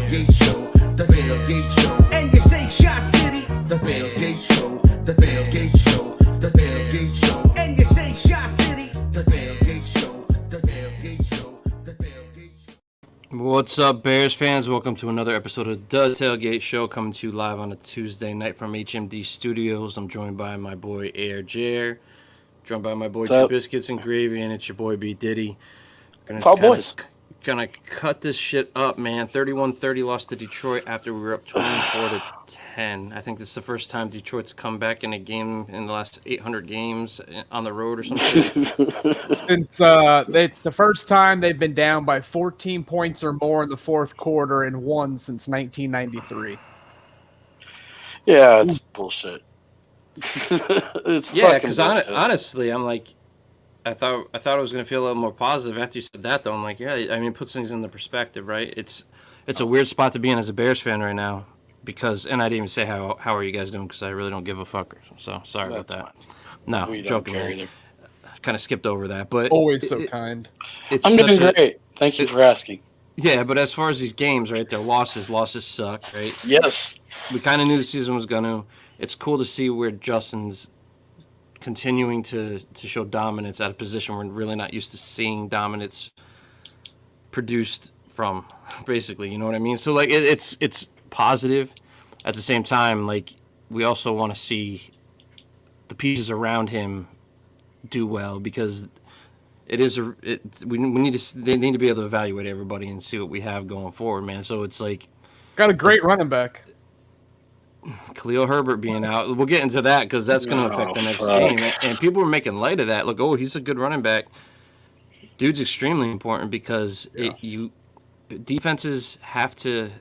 Tailgate Show, the Tailgate Show. And you say Shot City, the Tailgate Show, the Tailgate Show, the Tailgate Show. And you say Shot City, the Tailgate Show, the Tailgate Show, the Tailgate Show. What's up, Bears fans? Welcome to another episode of The Tailgate Show, coming to you live on a Tuesday night from HMD Studios. I'm joined by my boy Air Jer, joined by my boy Biscuits and Gravy, and it's your boy B Diddy. It's all boys. Gonna cut this shit up, man. 31-30 lost to Detroit after we were up 24-10. I think this is the first time Detroit's come back in a game in the last 800 games on the road or something. Since it's the first time they've been down by 14 points or more in the fourth quarter and won since 1993. Yeah, it's bullshit. It's because honestly, I'm like, I thought I was gonna feel a little more positive after you said that, though. I'm like, yeah, I mean, it puts things into perspective, right? It's a weird spot to be in as a Bears fan right now, because, and I didn't even say how are you guys doing, because I really don't give a fuck. So sorry about that. Fine. No, We don't joking. care either. Kind of skipped over that, but Always so kind. It's I'm doing such great. Thank you for asking. Yeah, but as far as these games, right, they're losses suck, right? Yes. We kind of knew the season was gonna. It's cool to see where Justin's continuing to show dominance at a position we're really not used to seeing dominance produced from, basically, you know what I mean? So, like, it's positive. At the same time, like, we also want to see the pieces around him do well, because it is we need to, they need to be able to evaluate everybody and see what we have going forward, man. So it's like, Got a great running back. Khalil Herbert being out, we'll get into that, because that's going to affect the next game. And people were making light of that. Look, he's a good running back. Dude's extremely important, because defenses have to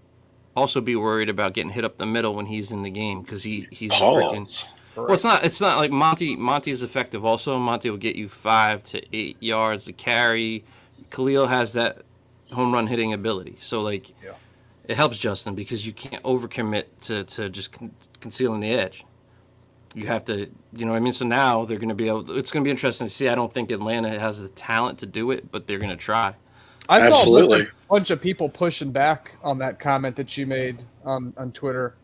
also be worried about getting hit up the middle when he's in the game, because he's a freaking. Well, it's not like Monty is effective also. Monty will get you 5 to 8 yards to carry. Khalil has that home run hitting ability. So, like, it helps Justin, because you can't overcommit to just concealing the edge. You have to, you know what I mean? So now they're going to be able. It's going to be interesting to see. I don't think Atlanta has the talent to do it, but they're going to try. I saw a bunch of people pushing back on that comment that you made on Twitter.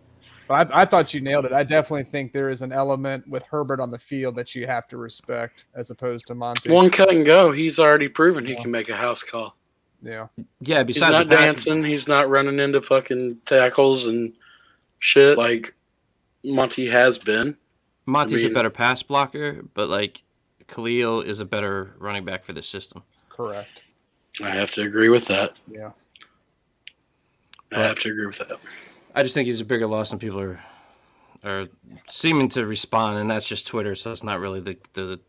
But I thought you nailed it. I definitely think there is an element with Herbert on the field that you have to respect, as opposed to Monty. One cut and go. He's already proven he can make a house call. Yeah. Yeah, He's not dancing. He's not running into fucking tackles and shit like Monty has been. Monty's a better pass blocker, but, like, Khalil is a better running back for this system. Correct. I have to agree with that. Yeah. I have to agree with that. I just think he's a bigger loss than people are seeming to respond, and that's just Twitter, so it's not really the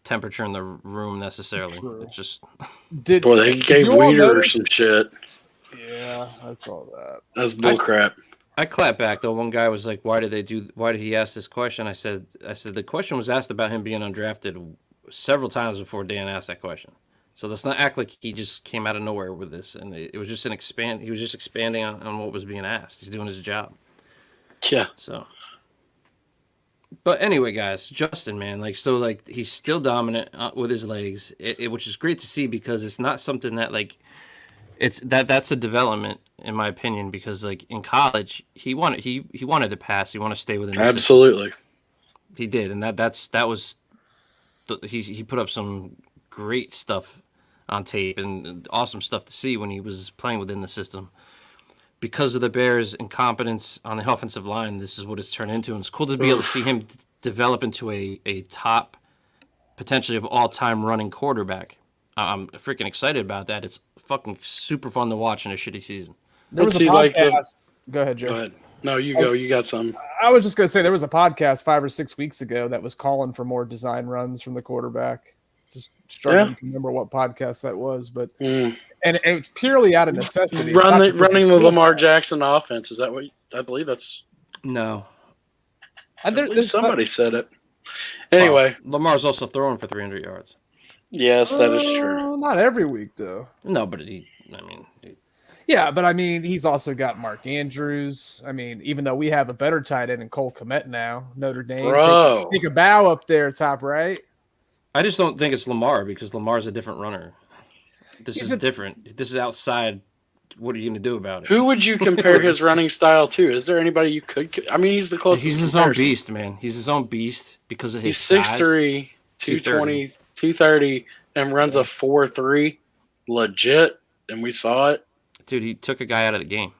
temperature in the room necessarily. True. It's just They gave Weeder some shit. Yeah, I saw that. That's bullcrap. I clapped back though. One guy was like, why did he ask this question? I said the question was asked about him being undrafted several times before Dan asked that question. So let's not act like he just came out of nowhere with this, and it was just he was just expanding on what was being asked. He's doing his job. Yeah. So, but anyway, guys, Justin, man, like, he's still dominant with his legs, which is great to see, because it's not something that, like, that's a development, in my opinion, because, like, in college he wanted to pass, he wanted to stay within the Absolutely system. He did, and he put up some great stuff on tape and awesome stuff to see when he was playing within the system. Because of the Bears' incompetence on the offensive line, this is what it's turned into, and it's cool to be able to see him develop into a top, potentially of all-time running quarterback. I'm freaking excited about that. It's fucking super fun to watch in a shitty season. There was a podcast. Go ahead, Joe. Go ahead. No, you go. You got some. I was just going to say, there was a podcast 5 or 6 weeks ago that was calling for more design runs from the quarterback. Just struggling to remember what podcast that was, but and it's purely out of necessity. Running the Lamar Jackson offense. Is that what I believe? That's no. Somebody said it. Anyway, Lamar's also throwing for 300 yards. Yes, that is true. Not every week, though. No, but yeah, but I mean, he's also got Mark Andrews. I mean, even though we have a better tight end in Cole Kmet now, Notre Dame. Bro. Take a bow up there, top right. I just don't think it's Lamar, because Lamar's a different runner. This is different. This is outside what are you going to do about it? Who would you compare his running style to? Is there anybody you could? I mean, he's the closest. He's his own beast, man. He's his own beast because of his He's size. 6'3", 220, 230, and runs a 4.3, legit. And we saw it. Dude, he took a guy out of the game.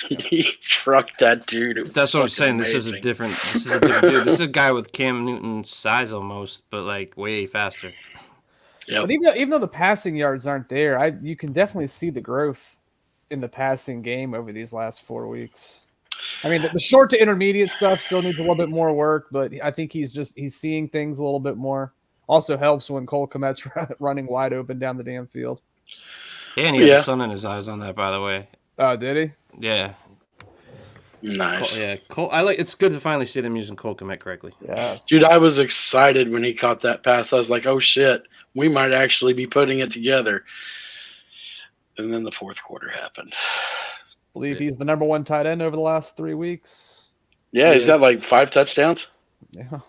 He trucked that dude. It was That's what I'm saying. fucking This is a amazing. different dude. This is a guy with Cam Newton's size almost, but like way faster. Yep. But even though the passing yards aren't there, you can definitely see the growth in the passing game over these last 4 weeks. I mean, the short to intermediate stuff still needs a little bit more work, but I think he's seeing things a little bit more. Also helps when Cole Kmet's running wide open down the damn field. And he had the sun in his eyes on that, by the way. Oh, did he? Yeah. Nice. Cole. It's good to finally see them using Cole Kmet correctly. Yes. Dude, I was excited when he caught that pass. I was like, oh shit, we might actually be putting it together. And then the fourth quarter happened. I believe he's the number 1 tight end over the last 3 weeks. Yeah, he's got like 5 touchdowns. Yeah.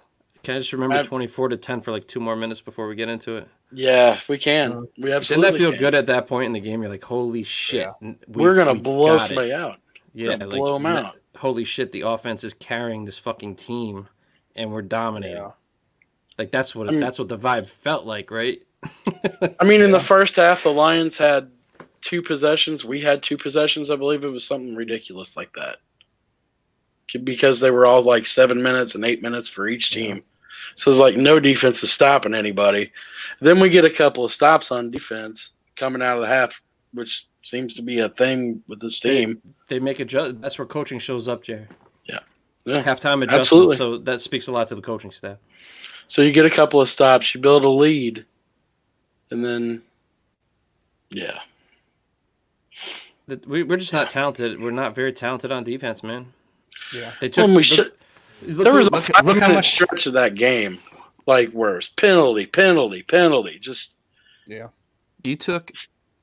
Can I just remember 24-10 for like 2 more minutes before we get into it? Yeah, we can. We absolutely Didn't that feel can. good at that point in the game? You're like, holy shit. Yeah. We're going to we blow got it. somebody out. Yeah, Gonna blow 'em out. Holy shit, the offense is carrying this fucking team, and we're dominating. Yeah. Like that's what mean- that's what the vibe felt like, right? I mean, in the first half, the Lions had 2 possessions. We had 2 possessions. I believe it was something ridiculous like that. Because they were all like 7 minutes and 8 minutes for each team. So it's like no defense is stopping anybody. Then we get a couple of stops on defense coming out of the half, which seems to be a thing with this team. They make adjust. That's where coaching shows up, Jerry. Yeah. Halftime adjustments. Absolutely. So that speaks a lot to the coaching staff. So you get a couple of stops, you build a lead, and then, yeah. We're just not talented. We're not very talented on defense, man. Yeah. They took. When we should, there was a look how 5-minute much. stretch of that game, like worse. Penalty. Just Yeah. You took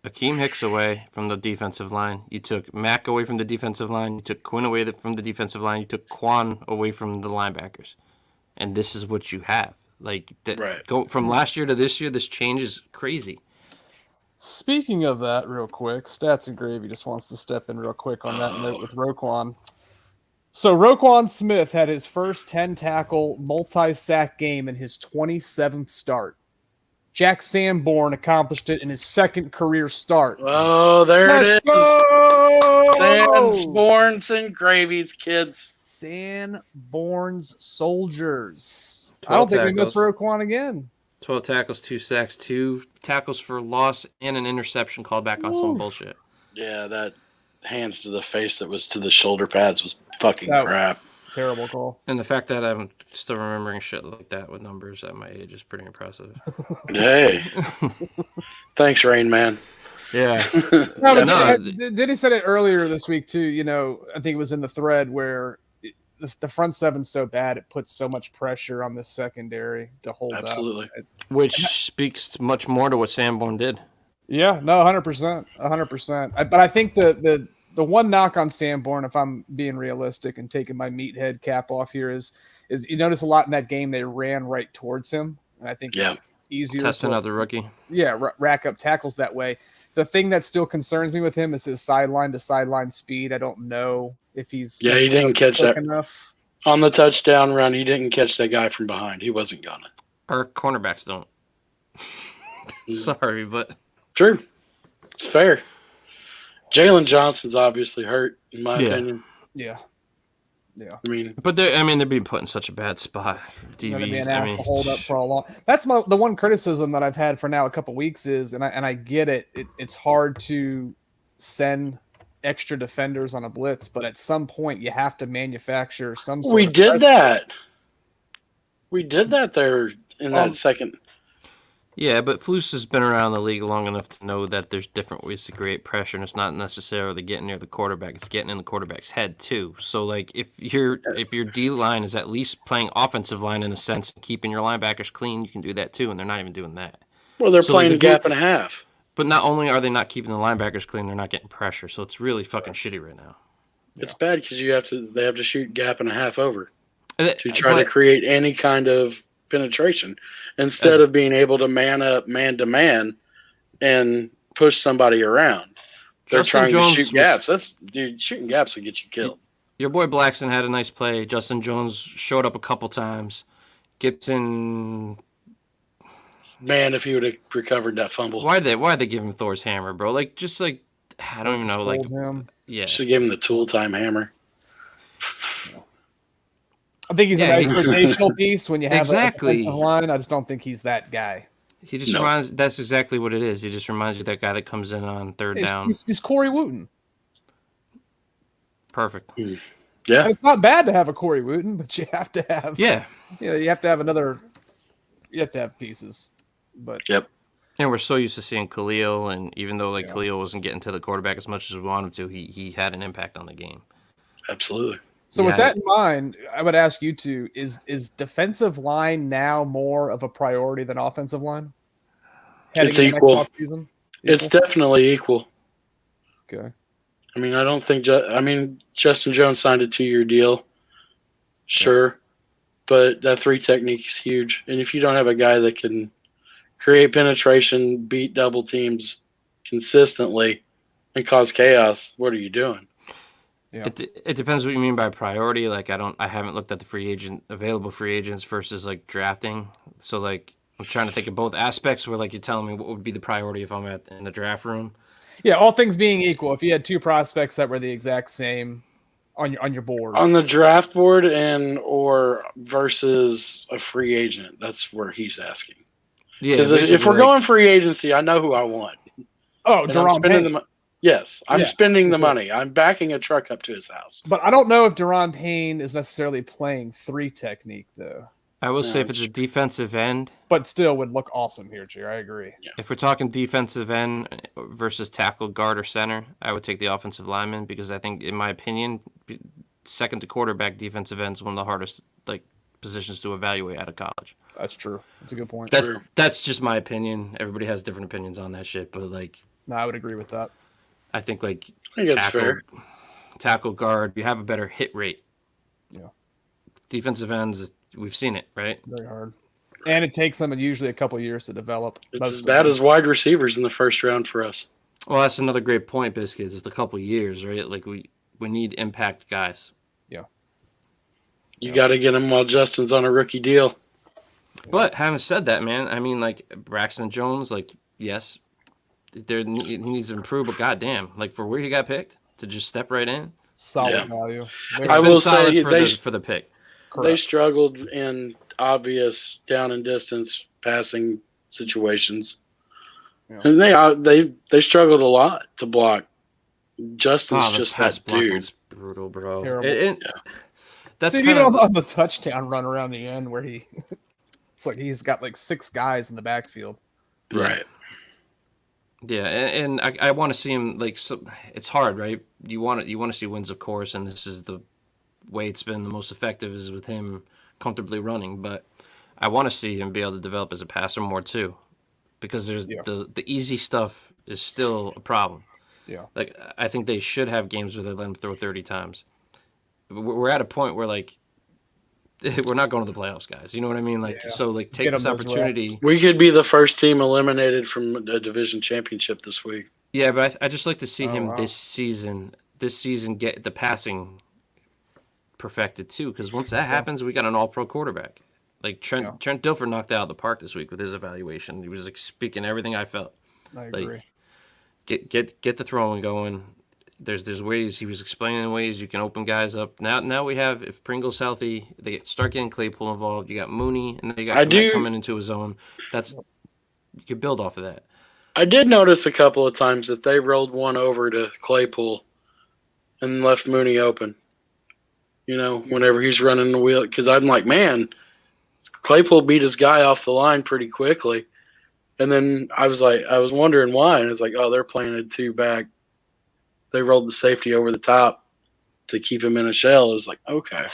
Akeem Hicks away from the defensive line. You took Mack away from the defensive line. You took Quinn away from the defensive line. You took Quan away from the linebackers. And this is what you have. Like, Right. Go from last year to this year, this change is crazy. Speaking of that, real quick, Stats and Gravy just wants to step in real quick on that note with Roquan. So Roquan Smith had his first 10-tackle, multi-sack game in his 27th start. Jack Sanborn accomplished it in his second career start. oh, there it is. Go! Sanborns and gravies, kids. Sanborn's Soldiers. I 12 don't think we tackles. miss Roquan again. 12 tackles, 2 sacks, 2 tackles for loss, and an interception called back on some bullshit. Yeah, that hands to the face that was to the shoulder pads was fucking That was- crap. Terrible call. And the fact that I'm still remembering shit like that with numbers at my age is pretty impressive. Hey, thanks, Rain Man. Yeah. No, but No. Diddy said it earlier this week too. You know, I think it was in the thread where the front seven's so bad it puts so much pressure on the secondary to hold Absolutely. up. Which speaks much more to what Sanborn did. Yeah, no, 100%, 100%. But I think the one knock on Sanborn, if I'm being realistic and taking my meathead cap off here, is you notice a lot in that game they ran right towards him, and I think it's easier Testing to out the rookie. rack up tackles that way. The thing that still concerns me with him is his sideline to sideline speed. I don't know if he's Yeah, he didn't catch quick that. enough. On the touchdown run, he didn't catch that guy from behind. He wasn't gonna. Our cornerbacks don't. Sorry, but True. It's fair. Jalen Johnson's obviously hurt, in my Yeah. opinion. Yeah, I mean, they're being put in such a bad spot for going to be DBs. an ass to hold up for a long. That's the one criticism that I've had for now a couple weeks is, and I get it. It's hard to send extra defenders on a blitz, but at some point you have to manufacture some sort we of did pressure. that. We did that there in that second. Yeah, but Flus has been around the league long enough to know that there's different ways to create pressure, and it's not necessarily getting near the quarterback; it's getting in the quarterback's head too. So, like, if your D line is at least playing offensive line in a sense, and keeping your linebackers clean, you can do that too. And they're not even doing that. Well, they're So, like, playing the a gap and a half. But not only are they not keeping the linebackers clean, they're not getting pressure. So it's really fucking shitty right now. It's bad because they have to shoot gap and a half over To to try to create any kind of penetration instead of being able to man up man to man and push somebody around. They're Justin trying Jones to shoot was- gaps. Dude, shooting gaps will get you killed. Your boy Blackson had a nice play. Justin Jones showed up a couple times. Gibson, Man, if he would have recovered that fumble, why'd they give him Thor's hammer, bro? Like, just like, I don't even know. Like, Told him. yeah, should have given him the tool time hammer. I think he's Yeah, a nice he's- rotational piece when you have Exactly. a defensive line. I just don't think he's that guy. he just No. reminds. That's exactly what it is. He just reminds you of that guy that comes in on third down. He's Corey Wooten. Perfect. Yeah, And it's not bad to have a Corey Wooten, but you have to have Yeah, you have to have another. You have to have pieces. But and we're so used to seeing Khalil, and even though like Yeah. Khalil wasn't getting to the quarterback as much as we wanted him to, he had an impact on the game. absolutely. so with Yeah. that in mind, I would ask you two: is defensive line now more of a priority than offensive line? Heading It's into next equal. offseason? It's Equal? definitely equal. Okay. I mean, I don't think. Justin Jones signed a 2-year deal. Sure, but that 3 technique is huge. And if you don't have a guy that can create penetration, beat double teams consistently, and cause chaos, what are you doing? Yeah. It depends what you mean by priority. Like I haven't looked at the available free agents versus like drafting. So like I'm trying to think of both aspects where like you're telling me what would be the priority if I'm in the draft room. Yeah, all things being equal, if you had 2 prospects that were the exact same on your board, On the draft board or versus a free agent, that's where he's asking. Yeah, Because if basically, we're like, going free agency, I know who I want. oh, And I'm Deron spending Payne. yes, I'm Yeah, spending the for sure. money. I'm backing a truck up to his house. But I don't know if Deron Payne is necessarily playing 3 technique though. I will say No, if it's a defensive end, But still would look awesome here, Jay. I agree. if we're talking defensive end versus tackle, guard, or center, I would take the offensive lineman because I think, in my opinion, second to quarterback, defensive end is one of the hardest like positions to evaluate out of college. That's true. That's a good point. That's just my opinion. Everybody has different opinions on that shit, but like No, I would agree with that. I think like I think that's fair. tackle, guard, you have a better hit rate. Yeah. Defensive ends, we've seen it, right? Very hard. And it takes them usually a couple years to develop. It's most as of bad them. as wide receivers in the first round for us. Well, that's another great point, Biscuits. It's a couple years, right? Like we need impact guys. You got to get him while Justin's on a rookie deal. But having said that, man, I mean, like Braxton Jones, like yes, he needs to improve, but goddamn, like for where he got picked to just step right in, solid Yeah. value. it's I been will solid say for the pick. They struggled in obvious down and distance passing situations, Yeah. and they struggled a lot to block. Justin's the just pass that blocking dude. is brutal, bro. Terrible. That's Dude, kind even of on the touchdown run around the end where he, it's like he's got like 6 guys in the backfield. Right. yeah, and I want to see him like. So, it's hard, right? You want to see wins, of course, and this is the way it's been the most effective is with him comfortably running. But I want to see him be able to develop as a passer more too, because there's Yeah. the easy stuff is still a problem. Yeah. Like I think they should have games where they let him throw 30 times. We're at a point where like we're not going to the playoffs, guys. You know what I mean? Like Yeah. so, like take Get 'em this those opportunity. reps. We could be the first team eliminated from a division championship this week. Yeah, but I just like to see Oh, him wow. this season get the passing perfected too. Because once that happens, we got an All-Pro quarterback. Like Trent Dilfer knocked it out of the park this week with his evaluation. He was like speaking everything I felt. I Like, agree. Get the throwing going. There's ways he was explaining ways you can open guys up. Now we have if Pringle's healthy, they start getting Claypool involved. You got Mooney, and then you got Kmet coming into his own. You can build off of that. I did notice a couple of times that they rolled one over to Claypool and left Mooney open. You know, whenever he's running the wheel, because I'm like, man, Claypool beat his guy off the line pretty quickly. And then I was wondering why, and it's like, oh, they're playing a 2-back. They rolled the safety over the top to keep him in a shell. It's like, okay,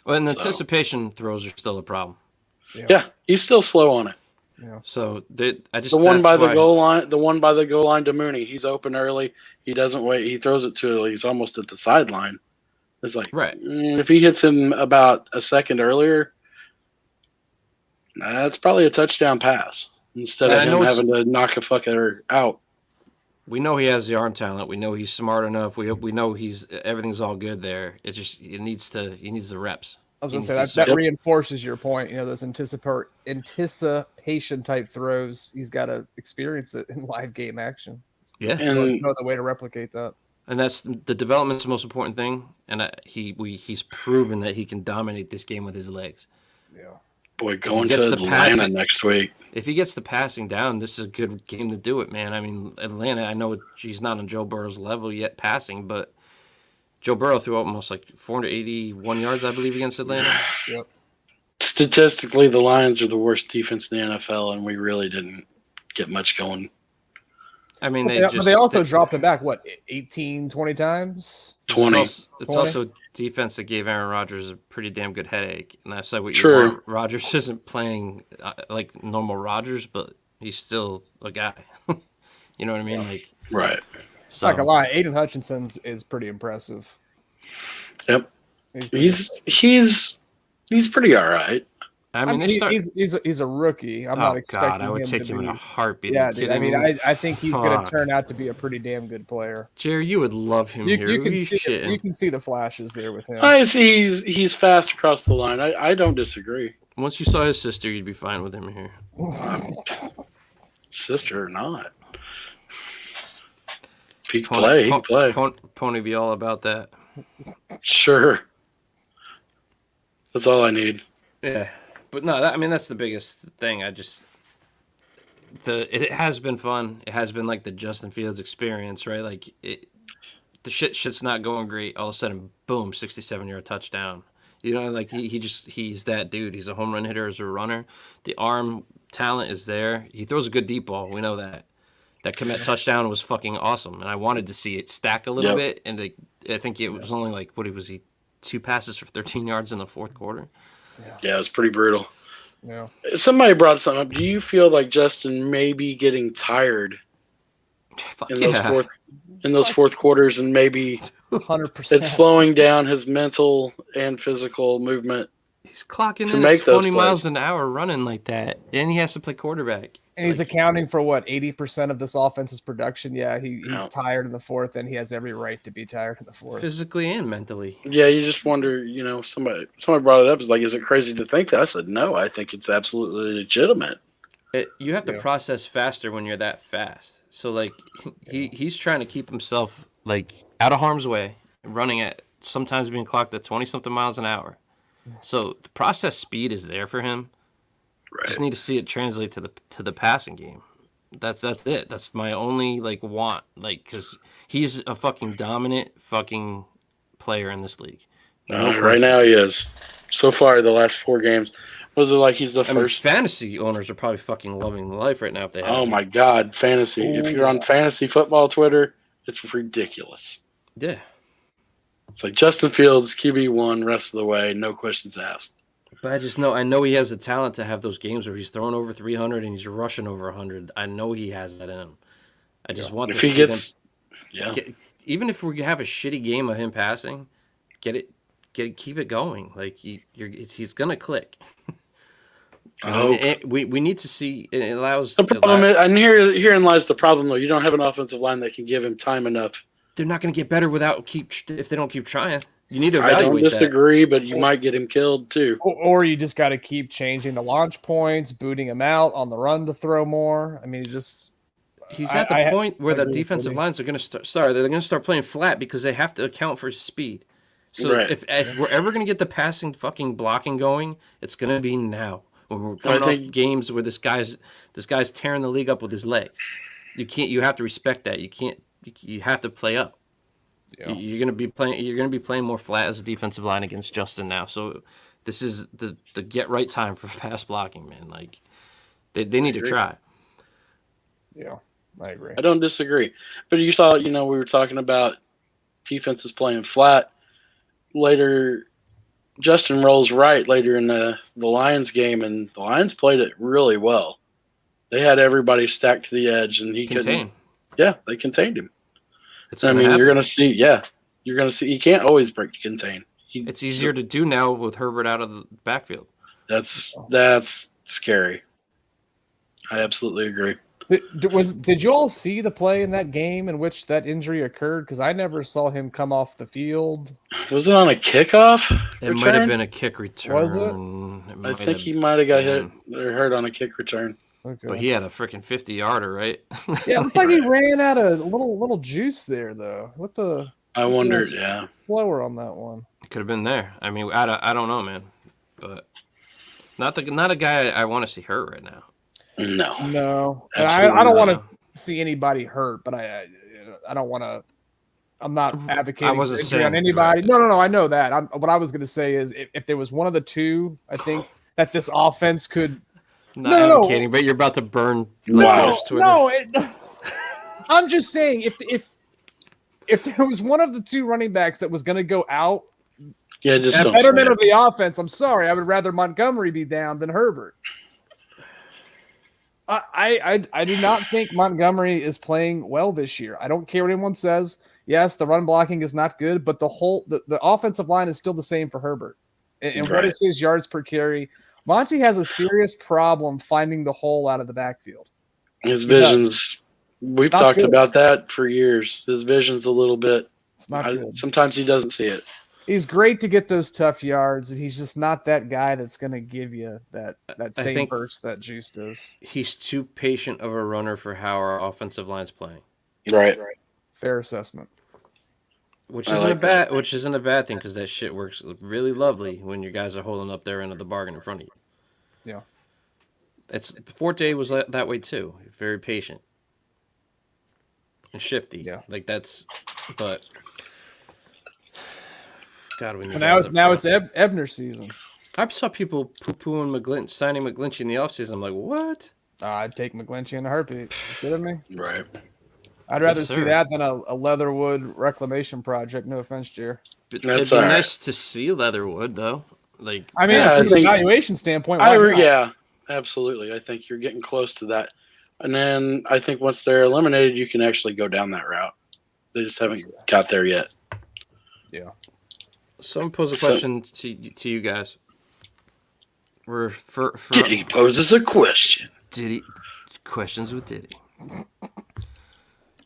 Well, and the So- anticipation throws are still a problem. yeah, he's still slow on it. So I just The one that's by the why- goal line, to Mooney. He's open early. He doesn't wait. He throws it to. He's almost at the sideline. It's like, Right. if he hits him about a second earlier, that's probably a touchdown pass instead And of I know him it's- having to knock a fucker out. We know he has the arm talent. We know he's smart enough. We know everything's all good there. He needs the reps. I was He gonna say needs that to- reinforces your point. You know, those anticipation type throws. He's got to experience it in live game action. Yeah, And No other way to replicate that. and that's the development's the most important thing. And he's proven that he can dominate this game with his legs. Yeah. boy, going gets to the Atlanta passing- next week. If he gets the passing down, this is a good game to do it, man. I mean, Atlanta. I know she's not on Joe Burrow's level yet passing, but Joe Burrow threw almost like 481 yards, I believe, against Atlanta. Yep. Statistically, the Lions are the worst defense in the NFL, and we really didn't get much going. I mean, But they also dropped him back, what, 18, 20 times? 20. It's 20? also defense that gave Aaron Rodgers a pretty damn good headache, and that's like what you True. want. Rodgers isn't playing like normal Rodgers, but he's still a guy. You know what I mean? Like, Right. so Not gonna lie, Aiden Hutchinson is pretty impressive. Yep. He's He's pretty all right. I mean, he's a rookie. I'm oh not expecting God, I would him take to him be. in a heartbeat. Yeah, Are you dude. I kidding mean, me? I think he's going Fuck. to turn out to be a pretty damn good player. Jerry, you would love him You, here. you can Are see shitting? you can see the flashes there with him. I see he's fast across the line. I don't disagree. Once you saw his sister, you'd be fine with him here. Sister or not. If he can play, he can play. Pony be all about that. Sure. That's all I need. Yeah, but no, I mean that's the biggest thing. It has been fun. It has been like the Justin Fields experience, right? Like the shit's not going great. All of a sudden, boom, 67-yard touchdown. You know, like he's that dude. He's a home run hitter as a runner. The arm talent is there. He throws a good deep ball. We know that. That Kmet touchdown was fucking awesome, and I wanted to see it stack a little bit. And I think it was only like what was he, 2 passes for 13 yards in the fourth quarter. Yeah, it was pretty brutal. Yeah. Somebody brought something up. Do you feel like Justin may be getting tired Fuck in yeah. those fourth quarters, and maybe 100%. it's slowing down his mental and physical movement? He's clocking to in make at those 20 miles plays. an hour running like that, and he has to play quarterback. And he's accounting for what 80% of this offense's production. Yeah, he's Yeah. tired in the fourth, and he has every right to be tired in the fourth. Physically and mentally. Yeah, you just wonder, somebody brought it up. Is like, is it crazy to think that? I said, no, I think it's absolutely legitimate. You have to Yeah. process faster when you're that fast. So like he's trying to keep himself like out of harm's way, running at sometimes being clocked at 20 something miles an hour. So the process speed is there for him. Right. Just need to see it translate to the passing game. That's it. That's my only want, because he's a fucking dominant fucking player in this league. No Right question. now he is. So far, the last 4 games, was it like he's the I mean, first? fantasy owners are probably fucking loving life right now if they have Oh him. my God, fantasy! If you're on fantasy football Twitter, it's ridiculous. Yeah. It's like Justin Fields, QB1, rest of the way, no questions asked. But I know he has the talent to have those games where he's throwing over 300 and he's rushing over 100. I know he has that in him. I just want If to he see gets, them even if we have a shitty game of him passing, keep it going. Like he's gonna click. I hope. We need to see. It allows. The problem is, and herein lies the problem, though. You don't have an offensive line that can give him time enough. They're not going to get better if they don't keep trying. You need to I don't evaluate that. disagree, but you might get him killed too. Or you just got to keep changing the launch points, booting him out on the run to throw more. I mean, He's at the point where I the agree with defensive Cody. lines are going to start. They're going to start playing flat because they have to account for his speed. So Right. if we're ever going to get the passing fucking blocking going, it's going to be now. When we're coming off games where this guy's tearing the league up with his legs. You have to respect that. You have to play up. Yeah. You're going to be playing more flat as a defensive line against Justin now. So this is the get right time for pass blocking, man. Like they need to try. Yeah, I agree. I don't disagree. But you saw, we were talking about defenses playing flat. Later, Justin rolls right later in the Lions game, and the Lions played it really well. They had everybody stacked to the edge, and he Contain. couldn't. Yeah, they contained him. It's I gonna mean, happen. you're going to see. Yeah, you're going to see. You can't always break contain. It's easier to do now with Herbert out of the backfield. That's scary. I absolutely agree. Did you all see the play in that game in which that injury occurred? Because I never saw him come off the field. Was it on a kickoff? It return? might have been a kick return. Was it? I think he might have got hit been. or hurt on a kick return. Okay. But he had a freaking 50-yarder, right? Yeah, it looked like he ran out of little juice there, though. What the? I wondered, was yeah. Slower on that one. Could have been there. I mean, I don't know, man. But not a guy I want to see hurt right now. No. No, and Absolutely I don't not. want to see anybody hurt, but I don't want to. I'm not advocating I wasn't injury on saying- anybody. right. No, I know that. What I was going to say is if there was one of the two, I think that this offense could. Not No. advocating, but you're about to burn Wow. players' Twitter. No, I'm just saying if there was one of the two running backs that was going to go out, Yeah, just at don't say betterment it. of the offense, I'm sorry, I would rather Montgomery be down than Herbert. I do not think Montgomery is playing well this year. I don't care what anyone says. Yes, the run blocking is not good, but the offensive line is still the same for Herbert. And what Right. is his yards per carry? Monty has a serious problem finding the hole out of the backfield. His vision's. We've not talked good. about that for years. His vision's a little bit. It's not good. Sometimes he doesn't see it. He's great to get those tough yards, and he's just not that guy that's going to give you that same think- burst that Juice does. He's too patient of a runner for how our offensive line's playing, Right. Fair assessment. which I isn't like a bad which isn't a bad thing because that shit works really lovely when your guys are holding up their end of the bargain in front of you. Yeah. It's Forte was that way too. Very patient and shifty. Yeah. like that's. But God, we need And guys up now front. it's Ebner season. I saw people poo-pooing signing McGlinchey in the offseason. I'm like, what? I'd take McGlinchey in a heartbeat. You kidding me? Right. I'd rather Yes, see sir. that than a Leatherwood reclamation project. No offense, Jer. It'd That's be all right. nice to see Leatherwood though. Like, I mean, Yeah, I from an think- evaluation standpoint, why not? Yeah, absolutely. I think you're getting close to that. And then I think once they're eliminated, you can actually go down that route. They just haven't got there yet. someone pose a So- question to you guys. We're for Diddy poses a question. Diddy questions with Diddy.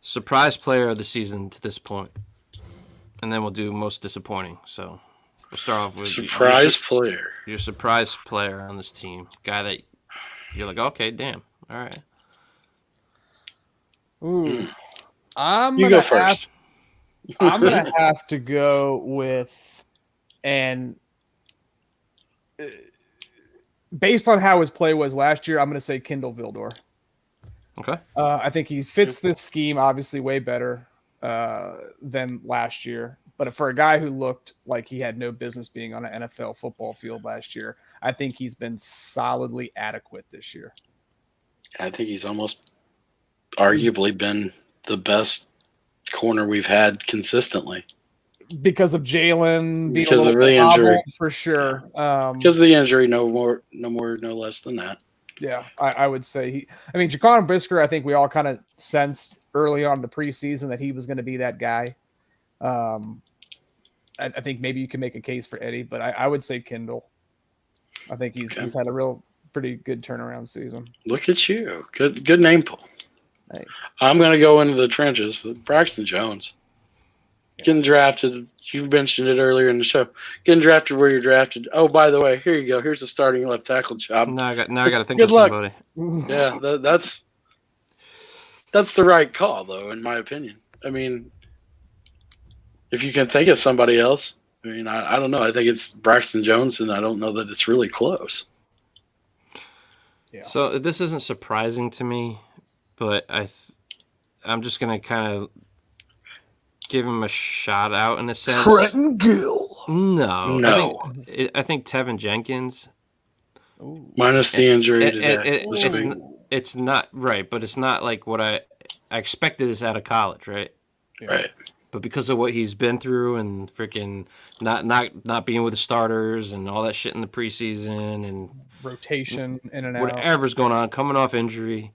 Surprise player of the season to this point, and then we'll do most disappointing. So we'll start off with Surprise player. your surprise player on this team, guy that you're like, okay, damn, all right. Ooh, I'm You gonna go first. I'm gonna have to go with, and based on how his play was last year, I'm gonna say Kendall Vildor. Okay. I think he fits this scheme obviously way better than last year. But for a guy who looked like he had no business being on an NFL football field last year, I think he's been solidly adequate this year. I think he's almost arguably been the best corner we've had consistently. Because of Jalen, being Because a of little the hobbled, injury. for sure. Because of the injury, no more, no less than that. Yeah, I would say Jaquan Brisker, I think we all kind of sensed early on in the preseason that he was going to be that guy. I think maybe you can make a case for Eddie, but I would say Kendall. I think he's had a pretty good turnaround season. Look at you. Good name pull. Hey. I'm going to go into the trenches. Braxton Jones. Getting drafted. You mentioned it earlier in the show. Getting drafted where you're drafted. Oh, by the way, here you go. Here's the starting left tackle job. Now I got to think Good of luck. somebody. Yeah, that's the right call, though, in my opinion. I mean, if you can think of somebody else, I mean, I don't know. I think it's Braxton Jones, and I don't know that it's really close. Yeah. So this isn't surprising to me, but I'm just gonna kind of give him a shout out in a sense. Trenton Gill. No. I think Tevin Jenkins. Minus the injury today. It's not right, but it's not like what I expected this out of college, right? Right. But because of what he's been through and freaking not being with the starters and all that shit in the preseason and Rotation in and out. whatever's going on, coming off injury,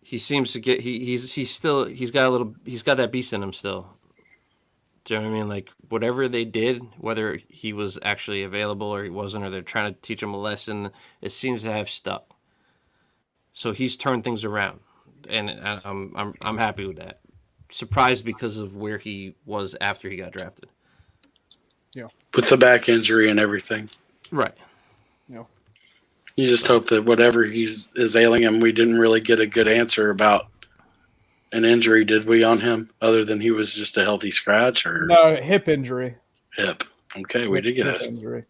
he seems to get he's got that beast in him still. Do you know what I mean? Like whatever they did, whether he was actually available or he wasn't, or they're trying to teach him a lesson, it seems to have stuck. So he's turned things around. and I'm happy with that. Surprised because of where he was after he got drafted. With the back injury and everything. Right. You just hope that whatever is ailing him, we didn't really get a good answer about an injury, did we, on him? Other than he was just a healthy scratch or No, hip injury. hip. Okay, we did get Hip it. injury.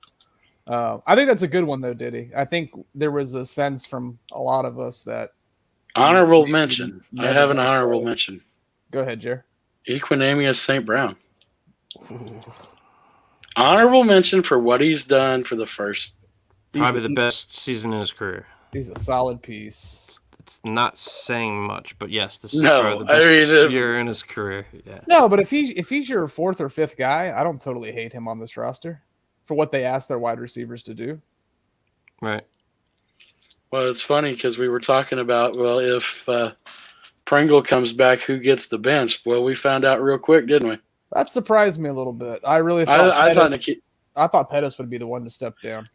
I think that's a good one though, Diddy. I think there was a sense from a lot of us that. Honorable Maybe mention. I never have an gonna honorable play. mention. Go ahead, Jer. Equinemius St. Brown. Honorable mention for what he's done for the first. Probably the best season in his career. He's a solid piece. It's not saying much, but yes, this is No, probably the I best mean, year in his career. Yeah. No, but if he's your fourth or fifth guy, I don't totally hate him on this roster for what they asked their wide receivers to do. Right. Well, it's funny because we were talking about, well, if Pringle comes back, who gets the bench? Well, we found out real quick, didn't we? That surprised me a little bit. I really thought I thought Pettis would be the one to step down.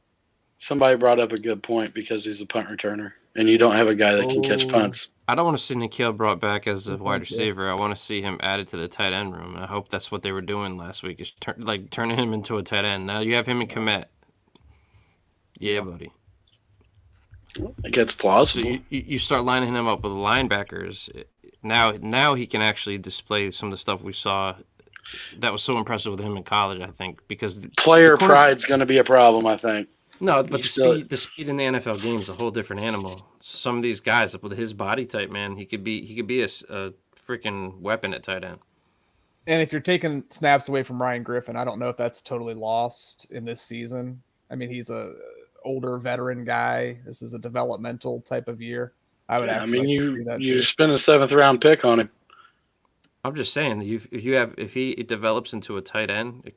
Somebody brought up a good point because he's a punt returner, and you don't have a guy that can catch punts. I don't want to see Nikhil brought back as a Good wide point, yeah. receiver. I want to see him added to the tight end room. I hope that's what they were doing last week, is turning him into a tight end. Now you have him in Komet. Yeah, buddy. It gets So plausible. you start lining him up with linebackers. Now he can actually display some of the stuff we saw that was so impressive with him in college, I think, because Player the corner- pride's going to be a problem, I think. No, but He's the speed in the NFL game is a whole different animal. Some of these guys with his body type, man, he could be a freaking weapon at tight end. And if you're taking snaps away from Ryan Griffin, I don't know if that's totally lost in this season. I mean, he's a older veteran guy. This is a developmental type of year. I would. I actually mean, like to see that you too. spend a 7th-round pick on him. I'm just saying, if he develops into a tight end,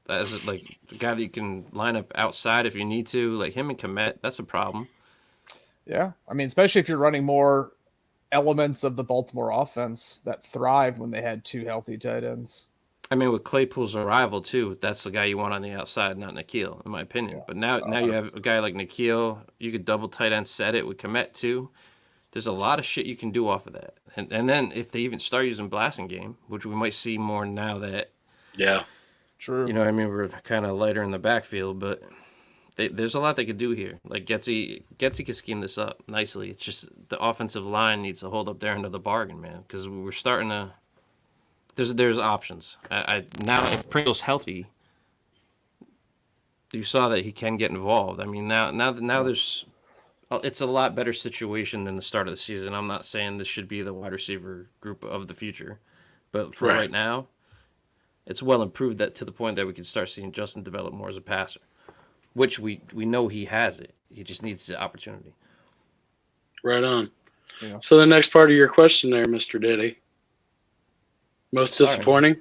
as like a guy that you can line up outside if you need to, like him and Komet, that's a problem. Yeah, I mean, especially if you're running more elements of the Baltimore offense that thrived when they had two healthy tight ends. I mean, with Claypool's arrival too, that's the guy you want on the outside, not Nikhil, in my opinion. Yeah. But now you have a guy like Nikhil. You could double tight end set it with Komet too. There's a lot of shit you can do off of that. And then if they even start using blasting game, which we might see more now that, Yeah. True. you know what I mean, we're kind of lighter in the backfield, but there's a lot they could do here. Like Getsy can scheme this up nicely. It's just the offensive line needs to hold up their end of the bargain, man, because we're starting to. There's options. Now if Pringle's healthy, you saw that he can get involved. I mean now there's. It's a lot better situation than the start of the season. I'm not saying this should be the wide receiver group of the future, but for right now, it's well improved that to the point that we can start seeing Justin develop more as a passer, which we know he has it. He just needs the opportunity. Right on. Yeah. So the next part of your question there, Mr. Diddy. Most Sorry. disappointing?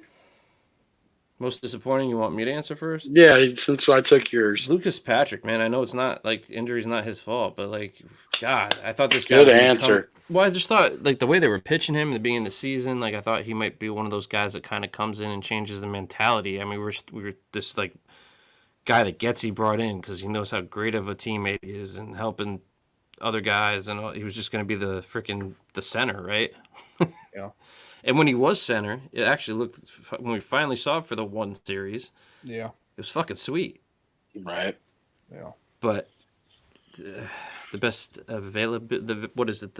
Most disappointing, you want me to answer first? Yeah, since I took yours. Lucas Patrick, man, I know it's not like injury's not his fault, but like, God, I thought this guy Good was gonna answer. Well, I just thought like the way they were pitching him in the beginning of the season, like I thought he might be one of those guys that kind of comes in and changes the mentality. I mean, we were this like guy that Getsy brought in because he knows how great of a teammate he is and helping other guys, and he was just going to be the center, right? Yeah. And when he was center, it actually looked, when we finally saw it for the one series, Yeah. it was fucking sweet. Right. Yeah. But the best availability, what is it?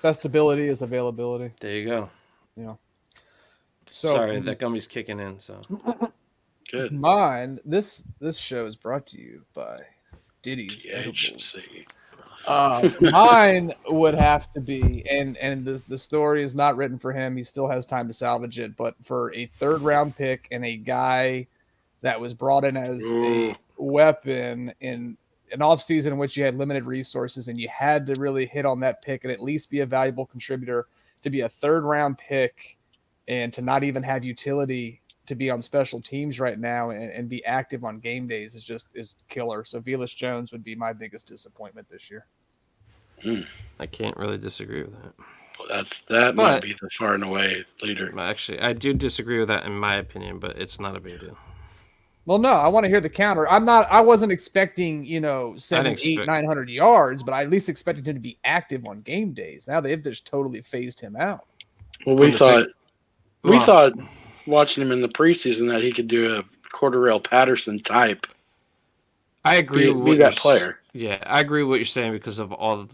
Best ability is availability. There you go. So Sorry, that gummy's kicking in. So Good. mine. This show is brought to you by Diddy's Edibles. THC. Mine would have to be, and the story is not written for him. He still has time to salvage it. But for a 3rd-round pick and a guy that was brought in as a weapon in an offseason in which you had limited resources and you had to really hit on that pick and at least be a valuable contributor, to be a 3rd-round pick and to not even have utility to be on special teams right now and be active on game days is killer. So Velus Jones would be my biggest disappointment this year. I can't really disagree with that. That might But- be the far and away leader. Actually, I do disagree with that in my opinion, but it's not a big deal. Well, no, I want to hear the counter. I wasn't expecting, 7, 8, expect- 900 yards, but I at least expected him to be active on game days. Now they've just totally phased him out. Well, we thought Well, watching him in the preseason that he could do a Cordarrelle Patterson type. I agree with Be what that you're player. Yeah, I agree with what you're saying because of all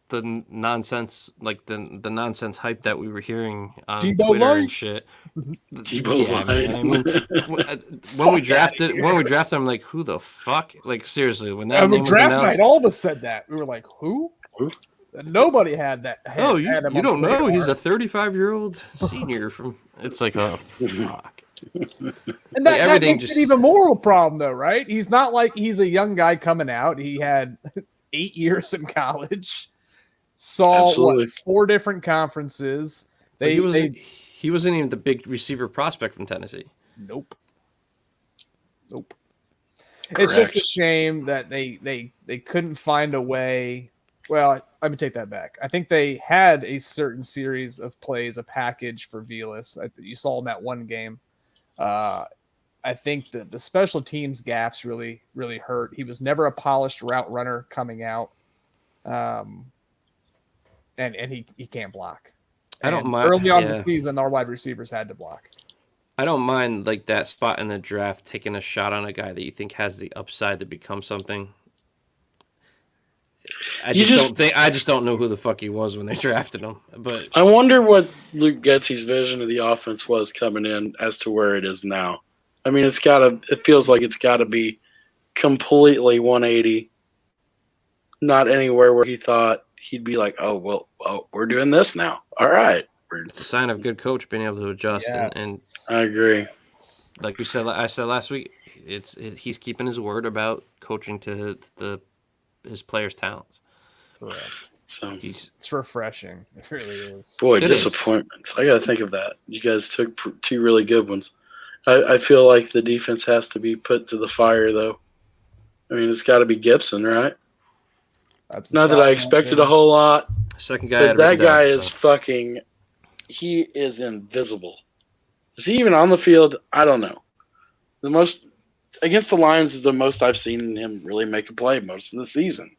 the nonsense, like the nonsense hype that we were hearing on Debo Twitter Light. and shit. Debo Yeah, Light. man. I mean, Fuck when we drafted, outta here. I'm like, who the fuck? Like seriously, when that I name mean, was draft announced, night, all of us said that. We were like, who? Who? Nobody had that. oh, had him you on don't the know? He's radar. a 35-year-old senior from. It's like, oh fuck. And Like, that everything makes just- it even more of a problem, though, right? He's not like he's a young guy coming out. He had 8 years in college, saw Absolutely. 4 different conferences. But he wasn't even the big receiver prospect from Tennessee. Nope. It's just a Correct. shame that they couldn't find a way. Well, let me take that back. I think they had a certain series of plays, a package for Velas. You saw in that one game. I think that the special teams gaps really, really hurt. He was never a polished route runner coming out, and he can't block. I don't And mind- Early on in yeah. the season, our wide receivers had to block. I don't mind like that spot in the draft taking a shot on a guy that you think has the upside to become something. I just don't know who the fuck he was when they drafted him. But I wonder what Luke Getsy's vision of the offense was coming in as to where it is now. I mean, it feels like it's got to be completely 180. Not anywhere where he thought he'd be like, oh, we're doing this now. All right. it's a sign of good coach being able to adjust and I agree. like I said last week, he's keeping his word about coaching to his players' talents. Correct. So, It's refreshing. It really is. boy, It is. disappointments. I got to think of that. You guys took 2 really good ones. I feel like the defense has to be put to the fire, though. I mean, it's got to be Gibson, right? That's Not that I expected a whole lot. Second guy, I had But that written guy down, is so. fucking. He is invisible. Is he even on the field? I don't know. The most against the Lions is the most I've seen him really make a play most of the season.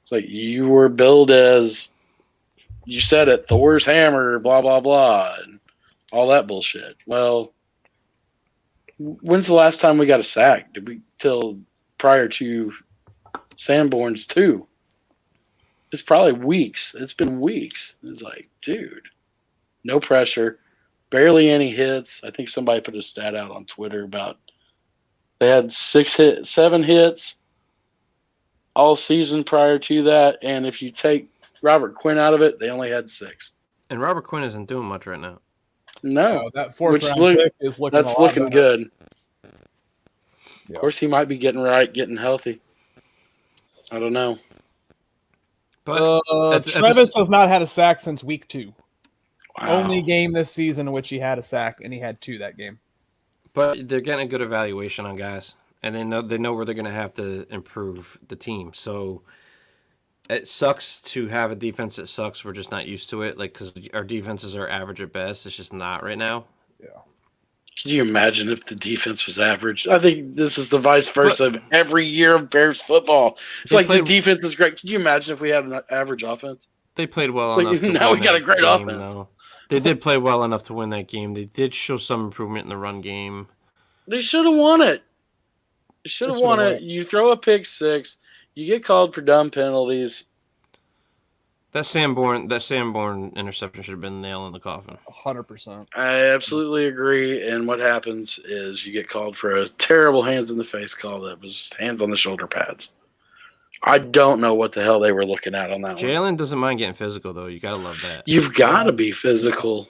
It's like you were billed as, you said it, Thor's hammer, blah blah blah, and all that bullshit. Well, when's the last time we got a sack? Did we till prior to Sanborn's 2? It's probably weeks. It's been weeks. It's like, dude, no pressure, barely any hits. I think somebody put a stat out on Twitter about they had 7 hits all season prior to that, and if you take Robert Quinn out of it, they only had 6. And Robert Quinn isn't doing much right now. No, that fourth Which round look- pick is looking. that's a lot looking better. good. Yeah. Of course, he might be getting healthy. I don't know. But at the- Travis has not had a sack since week 2. Wow. Only game this season in which he had a sack, and he had 2 that game. But they're getting a good evaluation on guys, and they know where they're going to have to improve the team. So it sucks to have a defense that sucks. We're just not used to it, like because our defenses are average at best. It's just not right now. Can you imagine if the defense was average? I think this is the vice versa of every year of Bears football. It's They like played- the defense is great. Can you imagine if we had an average offense? They played well It's like, enough. To now win we got that a great game, offense. though. They did play well enough to win that game. They did show some improvement in the run game. They should have won it. They should have They won should've it. You throw a pick 6, you get called for dumb penalties. That Sanborn interception should have been the nail in the coffin. 100%. I absolutely agree. And what happens is you get called for a terrible hands in the face call that was hands on the shoulder pads. I don't know what the hell they were looking at on that one. Jalen doesn't mind getting physical, though. You gotta love that. You've got to be physical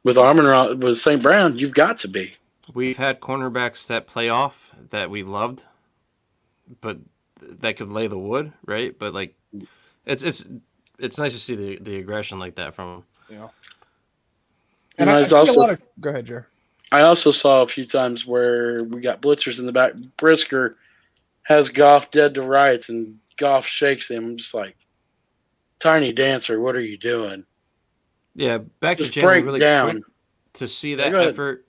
with with St. Brown. You've got to be. We've had cornerbacks that play off that we loved, but that could lay the wood, right? But like, it's nice to see the aggression like that from him. Yeah. And I I see a also- lot of, go ahead, Jer. I also saw a few times where we got blitzers in the back. Brisker has Goff dead to rights, and Goff shakes him. I'm just like, tiny dancer, what are you doing? Yeah, back Just to Jalen break really down. quick to see Go that ahead. effort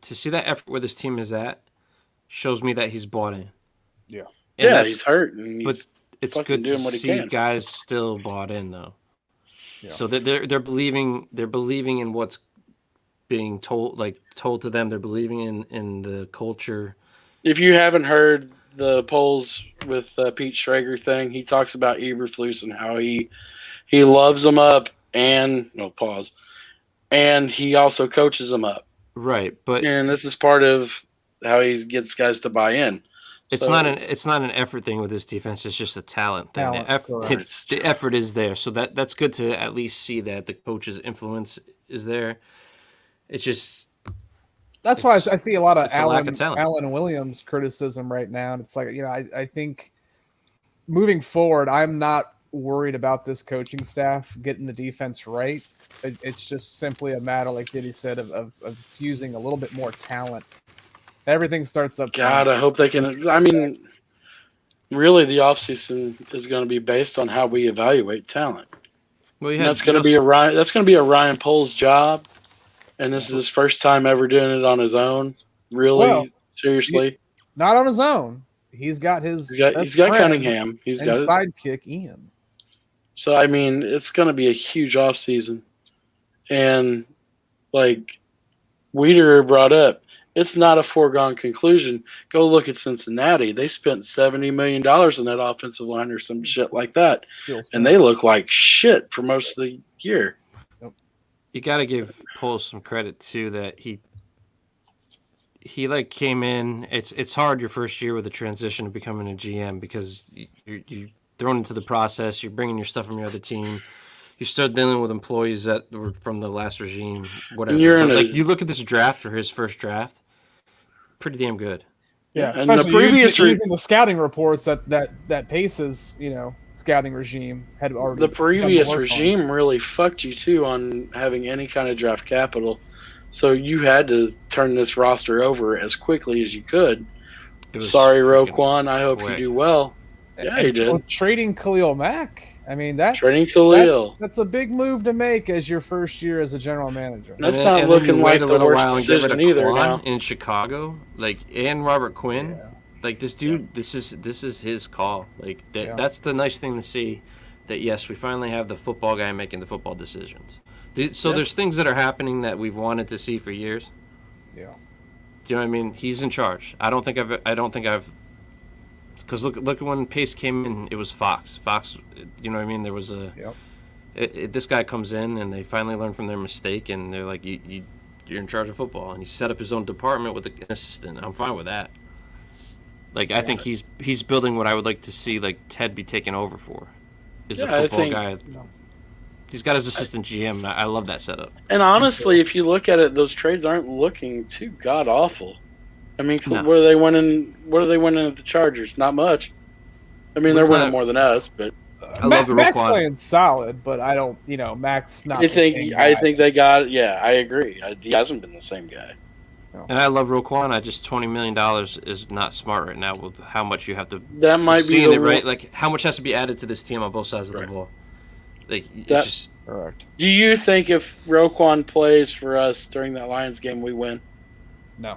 to see that effort where this team is at shows me that he's bought in. Yeah. And Yeah, that's- he's hurt, and but he's it's fucking good to doing what he see can. guys still bought in though. Yeah. So that they're believing in what's being told to them. They're believing in the culture. If you haven't heard the polls with Pete Schrager thing, he talks about Eberflus and how he loves them up and and he also coaches them up. Right, but And this is part of how he gets guys to buy in. it's So- not an effort thing with this defense. It's just a talent thing. Talent, correct. The effort is there, so that's good to at least see that the coach's influence is there. It's just That's why I see a lot of it's a lack of talent. Alan Williams criticism right now. And it's like, I think moving forward, I'm not worried about this coaching staff getting the defense right. It's just simply a matter, like Diddy said, of fusing a little bit more talent. Everything starts up. God, I hope they can. I mean, really, the offseason is going to be based on how we evaluate talent. well, you And had that's going to be a Ryan Poles job, and this is his first time ever doing it on his own. Really, Well, seriously, Not on his own. He's got his. he's got best friend Cunningham. He's and got it. sidekick Ian. So I mean, it's going to be a huge offseason, and like Wiederer brought up, it's not a foregone conclusion. Go look at Cincinnati. They spent $70 million in that offensive line or some shit like that, Still and they look like shit for most of the year. you got to give Poles some credit too that he like came in. It's hard your first year with a transition to becoming a GM because you're thrown into the process. You're bringing your stuff from your other team. You start dealing with employees that were from the last regime. Whatever. You're in But, a- like you look at this draft for his first draft, pretty damn good. Yeah, And the especially previous using the scouting reports that Pace's scouting regime had already. The done previous work on. regime really fucked you too on having any kind of draft capital. So you had to turn this roster over as quickly as you could. It was Sorry, freaking Roquan. I hope quick. you do well. Yeah, he did. Well, trading Khalil Mack. I mean Trading Khalil. that's a big move to make as your first year as a general manager. That's And not and then looking you like wait a the little worst while and get rid decision of either Quan now. in Chicago, and Robert Quinn. Yeah. Like this dude, this is his call. Like Yeah. that's the nice thing to see. That yes, we finally have the football guy making the football decisions. So Yeah. there's things that are happening that we've wanted to see for years. Yeah. Do you know what I mean? He's in charge. I don't think I've. Because look at when Pace came in, it was Fox. Fox, you know what I mean? There was a. Yep. This guy comes in and they finally learn from their mistake and they're like, you're in charge of football, and he set up his own department with an assistant. I'm fine with that. Like I think he's building what I would like to see like Ted be taken over for, is a Yeah, I football think- guy. He's got his assistant GM. And I love that setup. And honestly, if you look at it, those trades aren't looking too god awful. I mean, No. what are they winning? What are they winning at the Chargers? Not much. I mean, they're It's winning not- more than us, but I love the Max Roquan. playing solid, but I don't. Max not. I the same think guy. they got. Yeah, I agree. He hasn't been the same guy. And I love Roquan. I just $20 million is not smart right now with how much you have to. That might be seeing the it right. Like how much has to be added to this team on both sides of Right. the ball. Like it's That- just. Correct. Do you think if Roquan plays for us during that Lions game, we win? No.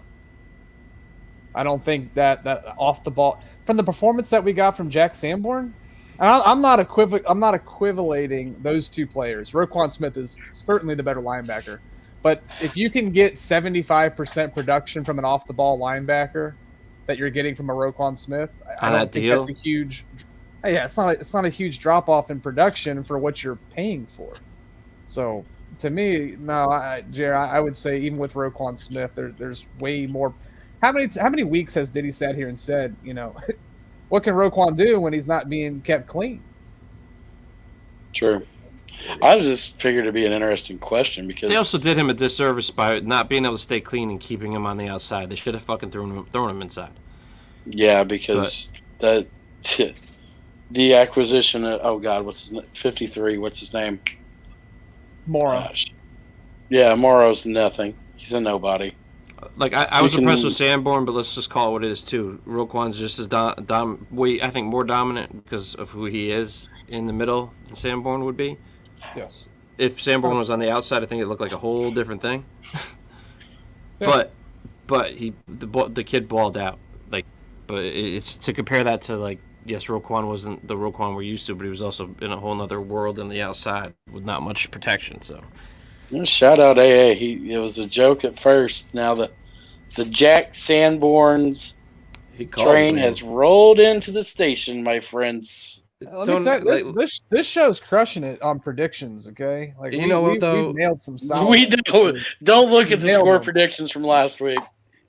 I don't think that off the ball from the performance that we got from Jack Sanborn. And I'm not equivalating those two players. Roquan Smith is certainly the better linebacker, but if you can get 75% production from an off the ball linebacker that you're getting from a Roquan Smith, I On don't that think deal? that's a huge. Yeah, it's not a huge drop off in production for what you're paying for. So to me, no, Jerry, I would say even with Roquan Smith, there's way more. How many weeks has Diddy sat here and said, what can Roquan do when he's not being kept clean? Sure. I just figured it'd be an interesting question because They also did him a disservice by not being able to stay clean and keeping him on the outside. They should have fucking thrown him inside. yeah, because that the acquisition of, oh god, what's his name? 53, what's his name? Mora. Gosh. Yeah, Morrow's nothing. He's a nobody. Like I You was impressed can- with Sanborn, but let's just call it what it is too. Roquan's just as I think more dominant because of who he is in the middle than Sanborn would be. Yes. If Sanborn was on the outside, I think it looked like a whole different thing. Yeah. But but the kid balled out. Like, but it's to compare that to like, yes, Roquan wasn't the Roquan we're used to, but he was also in a whole other world on the outside with not much protection. So Shout out AA. It was a joke at first. Now the Jack Sanborn's he called train it, has rolled into the station, my friends. Let me tell you, this show's crushing it on predictions. Okay, like You know what, though? we've nailed some solid. We don't look at the Nailed score them. predictions from last week.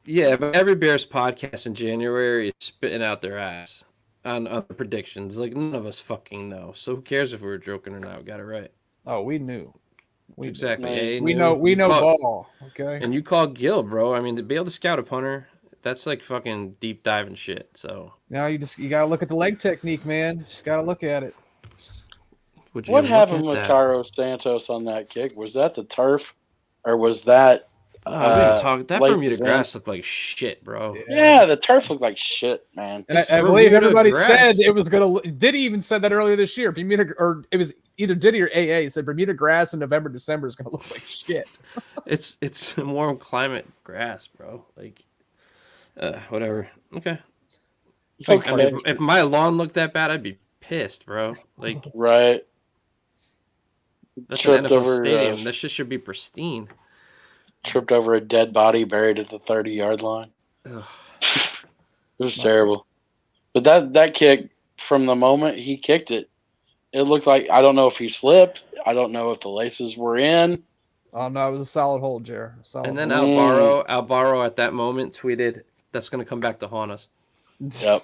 Yeah, but every Bears podcast in January is spitting out their ass on the predictions. Like, none of us fucking know. So who cares if we were joking or not? We got it right. Oh, we knew. We Exactly. Man, A We knew. know. We You know called- ball. Okay. And you call Gil, bro. I mean, to be able to scout a punter, that's like fucking deep diving shit. So, Now you gotta look at the leg technique, man. Just gotta look at it. would you What look happened at with that? Carlos Santos on that kick? Was that the turf, or was that? We didn't talk. That late Bermuda San- grass looked like shit, bro. Yeah, the turf looked like shit, man. And It's I believe Bermuda everybody grass. said it was gonna. Diddy even said that earlier this year. Bermuda, or it was either Diddy or AA said Bermuda grass in November, December is gonna look like shit. It's a warm climate grass, bro. Like, whatever. Okay. Okay. I mean, if my lawn looked that bad, I'd be pissed, bro. Like, Right. that's an Tripped NFL over, stadium. That shit should be pristine. Tripped over a dead body buried at the 30-yard line. Ugh. It was terrible. But that kick, from the moment he kicked it, it looked like, I don't know if he slipped. I don't know if the laces were in. Oh no, it was a solid hold, Jer. Solid. And then hold. Albaro at that moment tweeted, "That's gonna come back to haunt us." Yep.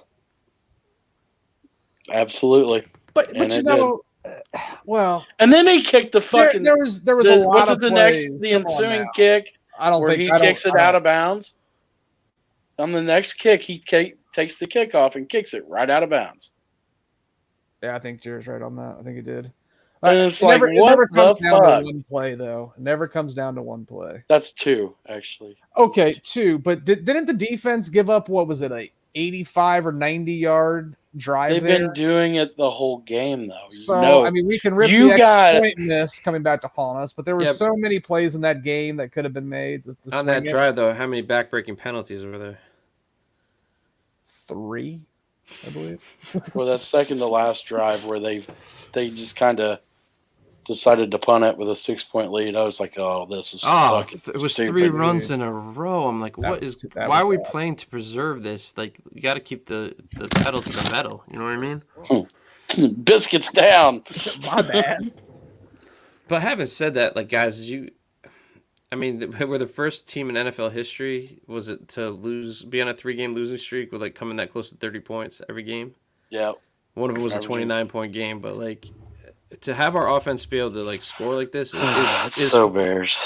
Absolutely. but and you it know, well, And then he kicked the fucking. there was a lot was of it the plays. the Come on ensuing now. kick I don't where think he I don't- kicks it I don't- out of bounds? On the next kick, he takes the kick off and kicks it right out of bounds. Yeah, I think Jer's right on that. I think he did. And it's it like, never, what it never comes the down fuck? to one play, though. It never comes down to one play. That's two, actually. Okay, two. But didn't the defense give up, what was it, a 85 or 90-yard drive They've there? been doing it the whole game, though. So, No. I mean, we can rip You the extra got- point in this coming back to haunt us, but there were Yeah. so many plays in that game that could have been made. To On swing that it. drive, though, how many backbreaking penalties were there? 3, I believe. Well, that second to last drive where they just kind of decided to punt it with a 6-point lead, I was like, oh, this is Oh, fucking it was stupid. 3 runs in a row. I'm like, what was- is? that Why was are we bad. playing to preserve this? Like, you got to keep the pedal to the metal. You know what I mean? Biscuits down. My bad. But having said that, like, guys, I mean, we're the first team in NFL history, was it, to be on a 3-game losing streak with, like, coming that close to 30 points every game? Yeah. One of them was a Averaging. 29-point game, but, like, to have our offense be able to, like, score like this It's is so Bears.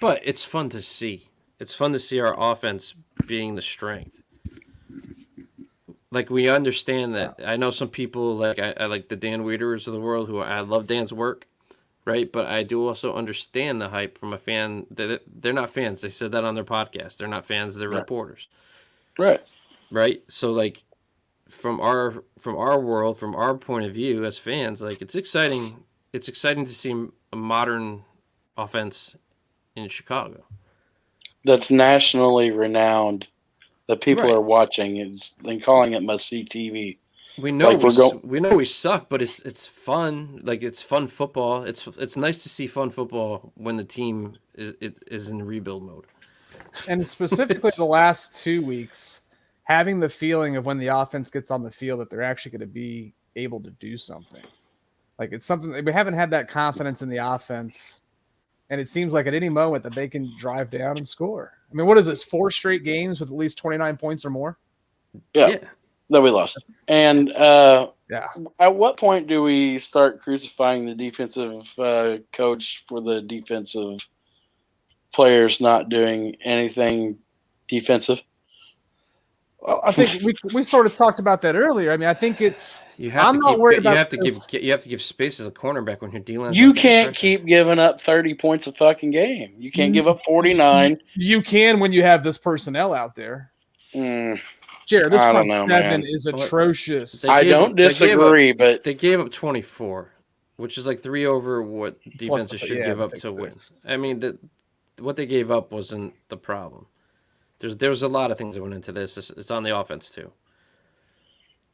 but it's fun to see. It's fun to see our offense being the strength. Like, we understand that. I know some people, like, I like the Dan Wieders of the world, who I love Dan's work, right? But I do also understand the hype from a fan. They're not fans. They said that on their podcast. They're not fans. They're Right. reporters, Right. right? So, like, from our world, from our point of view as fans, like, it's exciting. It's exciting to see a modern offense in Chicago. That's nationally renowned. That people Right. are watching and calling it must-see TV. We know Like, we're we know we suck, but it's fun. Like, it's fun football. It's nice to see fun football when the team is in rebuild mode. And specifically the last 2 weeks, having the feeling of when the offense gets on the field that they're actually going to be able to do something. Like, it's something we haven't had that confidence in the offense, and it seems like at any moment that they can drive down and score. I mean, what is this? 4 straight games with at least 29 points or more? Yeah. That we lost. And Yeah. at what point do we start crucifying the defensive coach for the defensive players not doing anything defensive? Well, I think we sort of talked about that earlier. I mean, I think it's You have I'm to not keep, worried you about have to this. give you have to give space as a cornerback when your D-line's You not getting can't pressure. keep giving up 30 points a fucking game. You can't give up 49. You can when you have this personnel out there. Mm, Jared, this I don't front know, seven man. is atrocious. They I gave don't up- they gave up- disagree, but They gave up 24, which is like 3 over what Plus defenses should give the up pick to win. six. I mean, what they gave up wasn't the problem. There's a lot of things that went into this. It's on the offense too.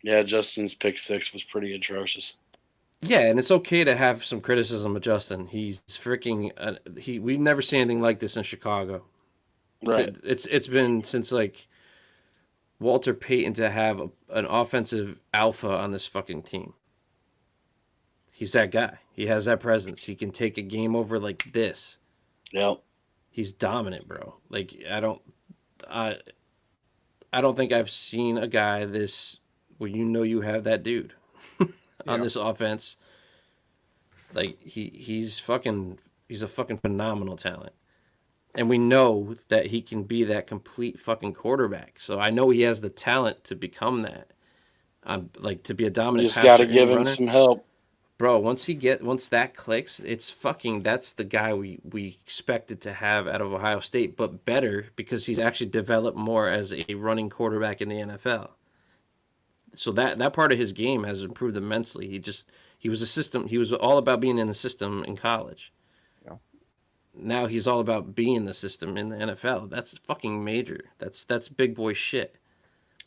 Yeah, Justin's pick 6 was pretty atrocious. Yeah, and it's okay to have some criticism of Justin. He's freaking we've never seen anything like this in Chicago. Right. It's been since like Walter Payton to have an offensive alpha on this fucking team. He's that guy. He has that presence. He can take a game over like this. Yep. He's dominant, bro. Like I don't think I've seen a guy this where you have that dude on this offense. Like he's a fucking phenomenal talent. And we know that he can be that complete fucking quarterback. So I know he has the talent to become that. Like to be a dominant. You just got to passer give and him runner. some help. Bro, once that clicks, that's the guy we expected to have out of Ohio State, but better because he's actually developed more as a running quarterback in the NFL. So that part of his game has improved immensely. He was a system. He was all about being in the system in college. Yeah. Now he's all about being the system in the NFL. That's fucking major. That's big boy shit.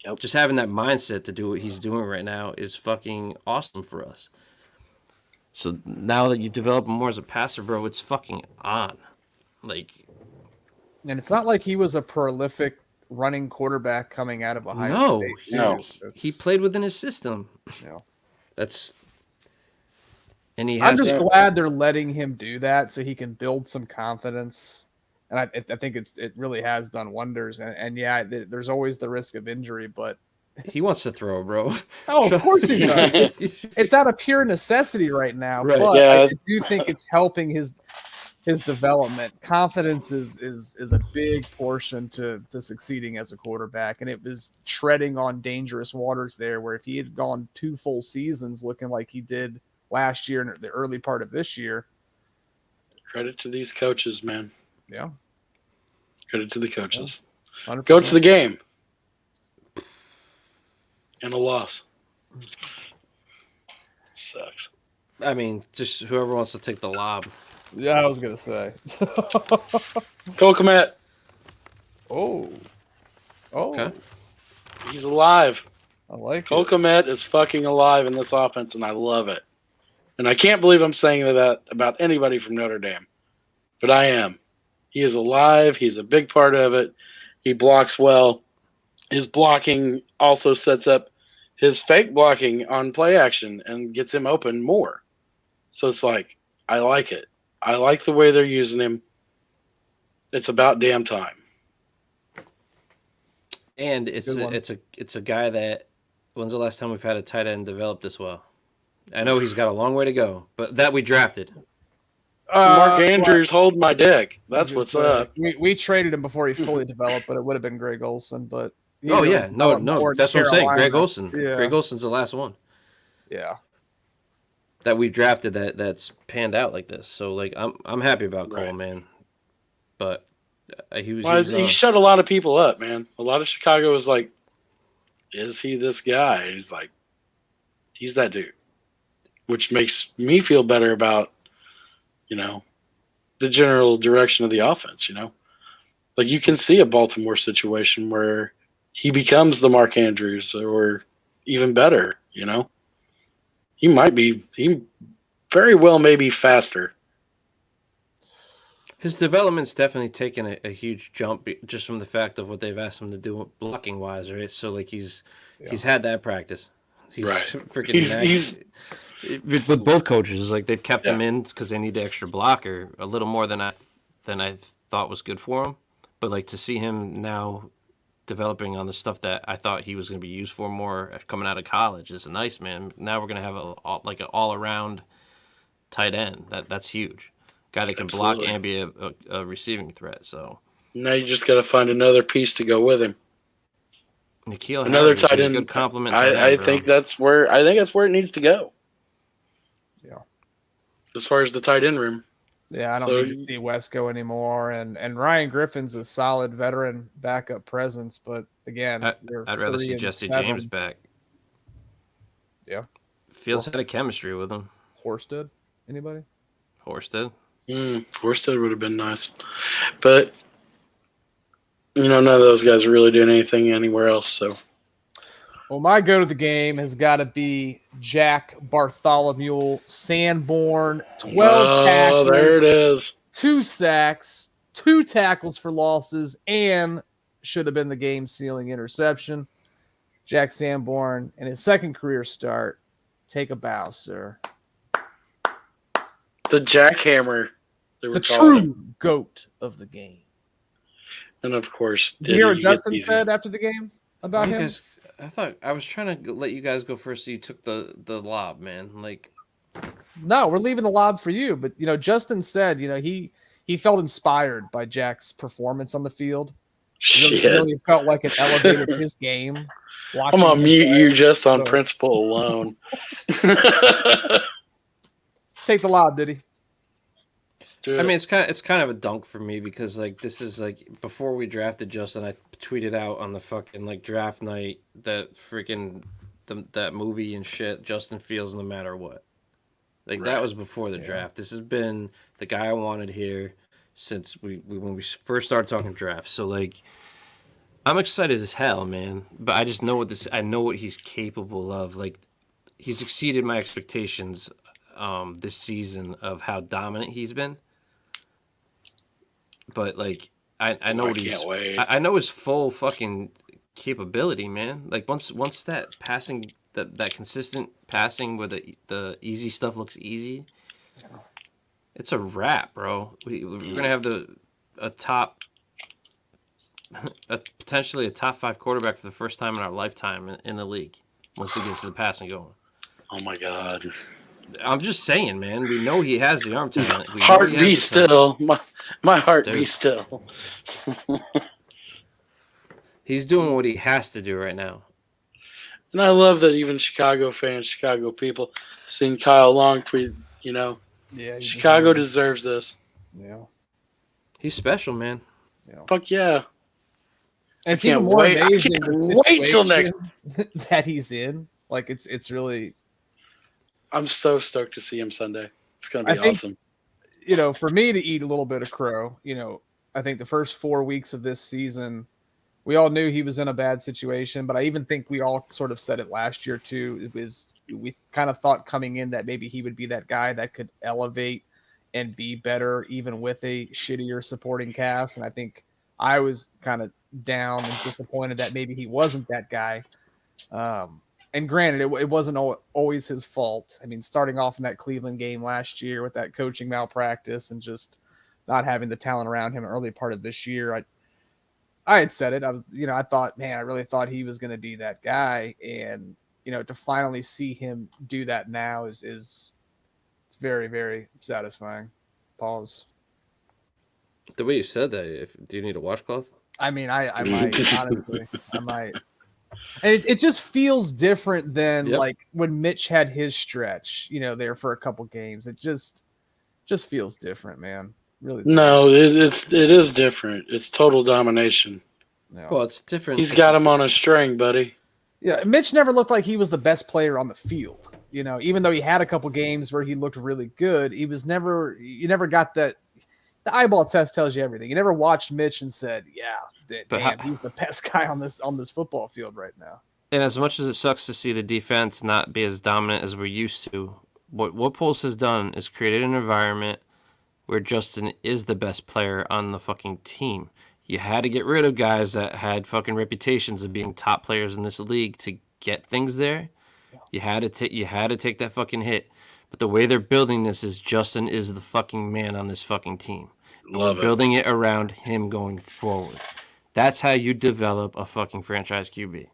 Yep. Just having that mindset to do what he's doing right now is fucking awesome for us. So now that you develop him more as a passer, bro, it's fucking on. Like, And it's not like he was a prolific running quarterback coming out of Ohio no, State. No. he played within his system. Yeah. And he I'm has. just glad they're letting him do that so he can build some confidence. And I think it really has done wonders. And yeah, there's always the risk of injury, but He wants to throw, bro. oh, of course he does. It's out of pure necessity right now. Right. But Yeah. I do think it's helping his development. Confidence is a big portion to succeeding as a quarterback, and it was treading on dangerous waters there. Where if he had gone 2 full seasons looking like he did last year and the early part of this year, Credit to these coaches, man. yeah, Credit to the coaches. 100%. Go to the game. And a loss. Sucks. I mean, just whoever wants to take the lob. Yeah, I was gonna say. Cole Kmet, Oh, Okay. he's alive. I like Cole it. Kmet is fucking alive in this offense, and I love it. And I can't believe I'm saying that about anybody from Notre Dame, but I am. He is alive. He's a big part of it. He blocks well. His blocking also sets up his fake blocking on play action and gets him open more. So it's like, I like it. I like the way they're using him. It's about damn time. And it's Good one. a guy that. When's the last time we've had a tight end develop this well? I know he's got a long way to go, but that we drafted. Mark Andrews, hold my dick. That's what's up. We traded him before he fully developed, but it would have been Greg Olson. But he Oh really yeah, no, developed more in that's what I'm saying. Greg Carolina. Olson. Yeah. Greg Olson's the last one Yeah, that we drafted that's panned out like this. So like, I'm happy about Cole, Right. man. But he was. Well, he shut a lot of people up, man. A lot of Chicago was like, is he this guy? He's like, he's that dude. Which makes me feel better about, the general direction of the offense, Like you can see a Baltimore situation where he becomes the Mark Andrews or even better, He very well may be faster. His development's definitely taken a huge jump just from the fact of what they've asked him to do blocking wise, right? So like he's had that practice. He's Right. freaking He's with both coaches, like they've kept him Yeah. in because they need the extra blocker a little more than I thought was good for him. But like to see him now developing on the stuff that I thought he was going to be used for more coming out of college is nice, man. Now we're going to have an all around tight end. That's huge. Guy that can block Absolutely. and be a receiving threat. So now you just got to find another piece to go with him. Nikhil Another Harry is tight a end. good compliment. tight end, I bro. think that's where it needs to go. Yeah. As far as the tight end room. yeah. I don't So- need to see Wesco anymore, and Ryan Griffin's a solid veteran backup presence. But again, they're I'd rather 3 see and Jesse 7. James back. Yeah. Fields had a chemistry with him. Horsted, anybody? Horsted. Horsted would have been nice. But None of those guys are really doing anything anywhere else. So Well, my go to the game has got to be Jack Bartholomew Sanborn, 12 oh, there it tackles, is. 2 sacks, 2 tackles for losses, and should have been the game sealing interception. Jack Sanborn, in his second career start, take a bow, sir. The jackhammer. The true GOAT of the game. And of course, Did you hear what Diddy gets Justin easy. said after the game about You him? guys, I thought I was trying to let you guys go first, so you took the lob, man. Like, No, we're leaving the lob for you. But Justin said, he felt inspired by Jack's performance on the field. Shit. Really felt like it elevated his game. I'm gonna him mute play. you just on So, principle alone. Take the lob, did he? I mean, it's kind of a dunk for me because like this is like before we drafted Justin, I tweeted out on the fucking like draft night that freaking that movie and shit. Justin Fields, no matter what. Like that Right. was before the draft. This has been the guy I wanted here since we when we first started talking draft. So like, I'm excited as hell, man. But I just know I know what he's capable of. Like, he's exceeded my expectations this season of how dominant he's been. But like, I know I what he's. can't wait. I know his full fucking capability, man. Like once that passing that consistent passing where the easy stuff looks easy, it's a wrap, bro. We're gonna have potentially a top 5 quarterback for the first time in our lifetime in the league once he gets the passing going. Oh my god. I'm just saying, man. We know he has the arm talent. We know Heart he has be the talent. still. My heart be Dude. still. He's doing what he has to do right now. And I love that even Chicago fans, Chicago people, seen Kyle Long tweet, Yeah. Chicago deserves this. Yeah. He's special, man. Fuck yeah. And it's can't even more wait. I amazing can't the wait till situation that he's in. Like it's really, I'm so stoked to see him Sunday. It's going to I be think- awesome. for me to eat a little bit of crow, I think the first 4 weeks of this season, we all knew he was in a bad situation, but I even think we all sort of said it last year too. We kind of thought coming in that maybe he would be that guy that could elevate and be better even with a shittier supporting cast. And I think I was kind of down and disappointed that maybe he wasn't that guy. And granted, it wasn't always his fault. I mean, starting off in that Cleveland game last year with that coaching malpractice and just not having the talent around him early part of this year, I had said it. I thought, man, I really thought he was going to be that guy, and to finally see him do that now is it's very, very satisfying. Pause. The way you said that, do you need a washcloth? I mean, I might honestly, I might. And it just feels different than Yep. like when Mitch had his stretch, there for a couple games. It just feels different, man. Really. No, it is different. It's total domination. No. Well, it's different. He's got him on a string, buddy. Yeah, Mitch never looked like he was the best player on the field. Even though he had a couple games where he looked really good, you never got that. The eyeball test tells you everything. You never watched Mitch and said, "Yeah, damn, he's the best guy on this football field right now." And as much as it sucks to see the defense not be as dominant as we're used to, what Pulse has done is created an environment where Justin is the best player on the fucking team. You had to get rid of guys that had fucking reputations of being top players in this league to get things there. You had to take that fucking hit. But the way they're building this is Justin is the fucking man on this fucking team. And Love we're it. building it around him going forward. That's how you develop a fucking franchise QB.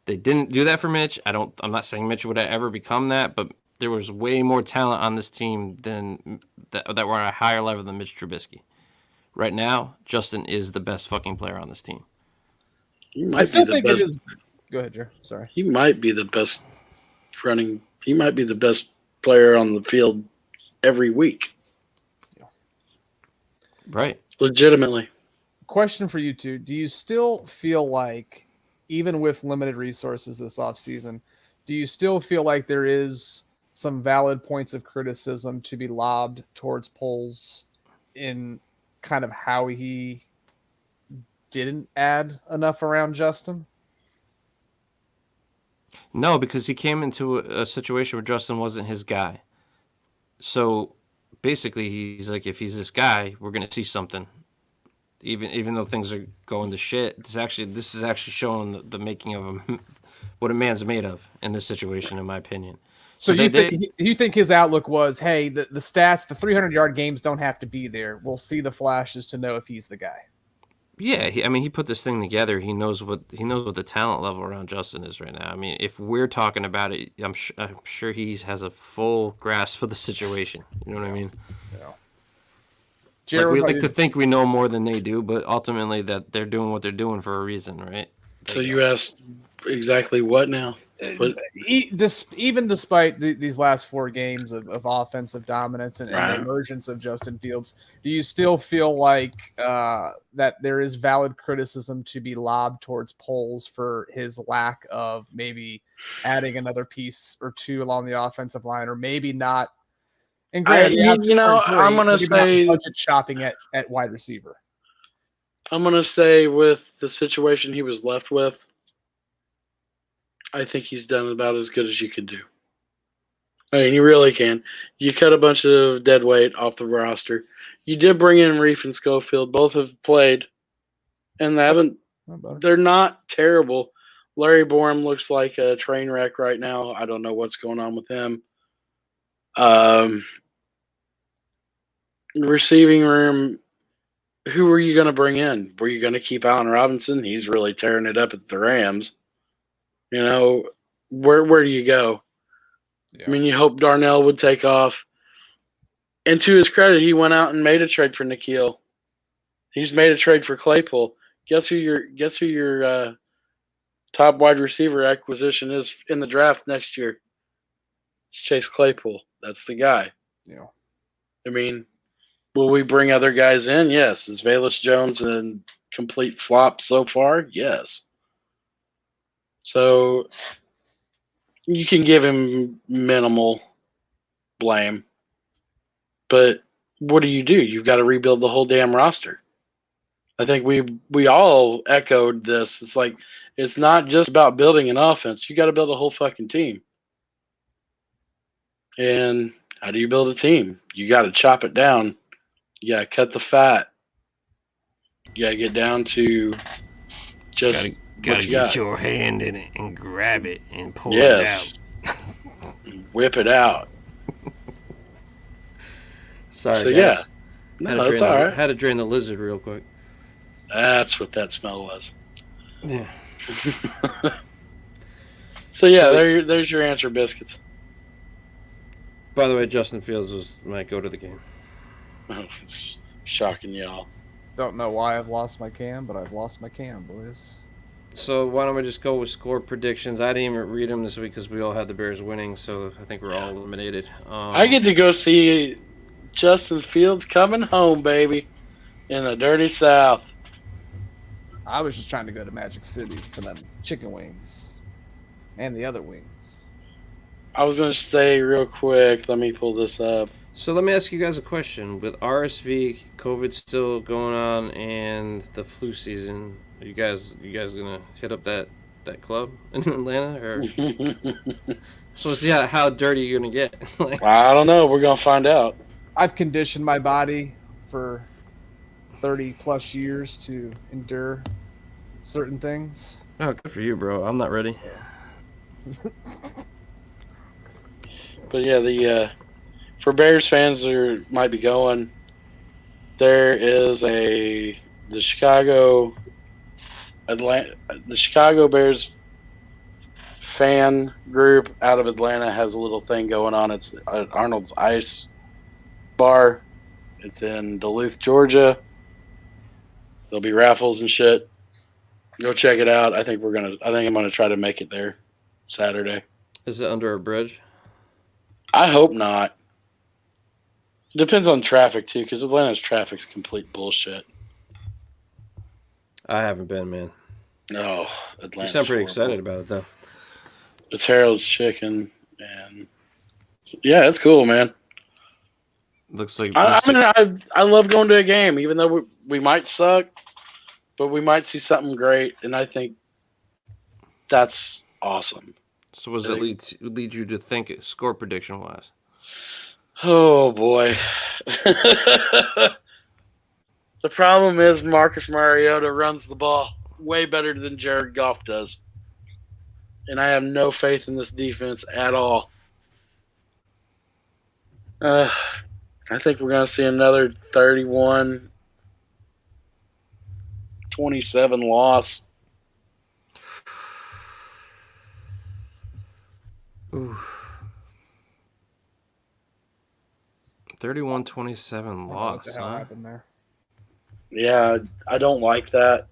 They didn't do that for Mitch. I'm not saying Mitch would have ever become that, but there was way more talent on this team than that were at a higher level than Mitch Trubisky. Right now, Justin is the best fucking player on this team. He I might still be the think it best. is. Go ahead, Jer. Sorry. He might be the best running. He might be the best player on the field every week. Right. Legitimately. Question for you two: do you still feel like, even with limited resources this offseason, do you still feel like there is some valid points of criticism to be lobbed towards Poles in kind of how he didn't add enough around Justin? No, because he came into a situation where Justin wasn't his guy. So basically, he's like, if he's this guy, we're gonna see something. Even though things are going to shit, this is actually showing the making of him, what a man's made of in this situation, in my opinion. So you think his outlook was, hey, the stats, the 300-yard games don't have to be there. We'll see the flashes to know if he's the guy. Yeah, he put this thing together. He knows what the talent level around Justin is right now. I mean, if we're talking about it, I'm sure he has a full grasp of the situation. You know what I mean? Yeah. Like, Jared, we like to think we know more than they do, but ultimately that they're doing what they're doing for a reason, right? So you asked exactly what now? What? Even despite these last 4 games of offensive dominance and the emergence of Justin Fields, do you still feel like that there is valid criticism to be lobbed towards Poles for his lack of maybe adding another piece or two along the offensive line, or maybe not? And granted, I'm going to say budget shopping at wide receiver. I'm going to say with the situation he was left with, I think he's done about as good as you can do. I mean, you really can. You cut a bunch of dead weight off the roster. You did bring in Reef and Schofield. Both have played, and they're not terrible. Larry Borum looks like a train wreck right now. I don't know what's going on with him. Receiving room, who were you going to bring in? Were you going to keep Allen Robinson? He's really tearing it up at the Rams. You know, where do you go? Yeah. I mean, you hope Darnell would take off. And to his credit, he went out and made a trade for N'Keal. He's made a trade for Claypool. Guess who your top wide receiver acquisition is in the draft next year? It's Chase Claypool. That's the guy. Yeah. I mean, will we bring other guys in? Yes. Is Velus Jones a complete flop so far? Yes. So you can give him minimal blame. But what do? You've got to rebuild the whole damn roster. I think we all echoed this. It's like, it's not just about building an offense. You got to build a whole fucking team. And how do you build a team? You got to chop it down. You got to cut the fat. You got to get down to just gotta get your hand in it and grab it and pull it out. Whip it out. Sorry, so guys. No, that's all right. Had to drain the lizard real quick. That's what that smell was. Yeah. So there's your answer, Biscuits. By the way, Justin Fields might go to the game. Oh, shocking y'all. Don't know why I've lost my cam, but I've lost my cam, boys. So why don't we just go with score predictions? I didn't even read them this week because we all had the Bears winning, so I think we're all eliminated. I get to go see Justin Fields coming home, baby, in the dirty South. I was just trying to go to Magic City for them chicken wings and the other wings. I was going to say real quick, let me pull this up. So let me ask you guys a question. With RSV, COVID still going on, and the flu season, are you guys gonna hit up that club in Atlanta, or so see how dirty you're gonna get? I don't know. We're gonna find out. I've conditioned my body for 30 plus years to endure certain things. Oh, good for you, bro. I'm not ready. But yeah, for Bears fans that might be going, there is the Chicago Bears fan group out of Atlanta has a little thing going on. It's at Arnold's Ice Bar. It's in Duluth, Georgia. There'll be raffles and shit. Go check it out. I think I'm gonna try to make it there Saturday. Is it under a bridge? I hope not. It depends on traffic too, because Atlanta's traffic's complete bullshit. I haven't been, man. No, Atlanta. You sound pretty excited about it, though. It's Harold's Chicken, and yeah, it's cool, man. Looks like I love going to a game, even though we might suck. but we might see something great, and I think that's awesome. So what does it lead you to think score prediction wise? Oh boy. The problem is Marcus Mariota runs the ball way better than Jared Goff does. And I have no faith in this defense at all. I think we're going to see another 31-27 loss. Oof. 31-27 What loss, the hell huh? happened there? Yeah, I don't like that.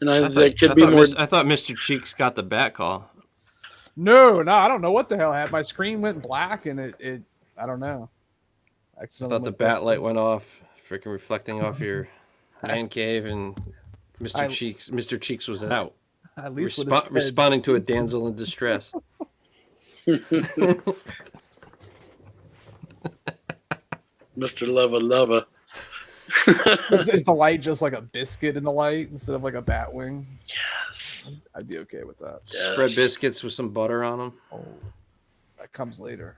And I there could be more. I thought Mr. Cheeks got the bat call. No, I don't know what the hell happened. My screen went black and it I don't know. I thought the bat light went off, freaking reflecting off your man cave, and Mr. Cheeks was out. At least Responding to a damsel in distress. Mr. Lover. Is the light just like a biscuit in the light instead of like a bat wing? Yes. I'd be okay with that. Yes. Spread biscuits with some butter on them. Oh, that comes later.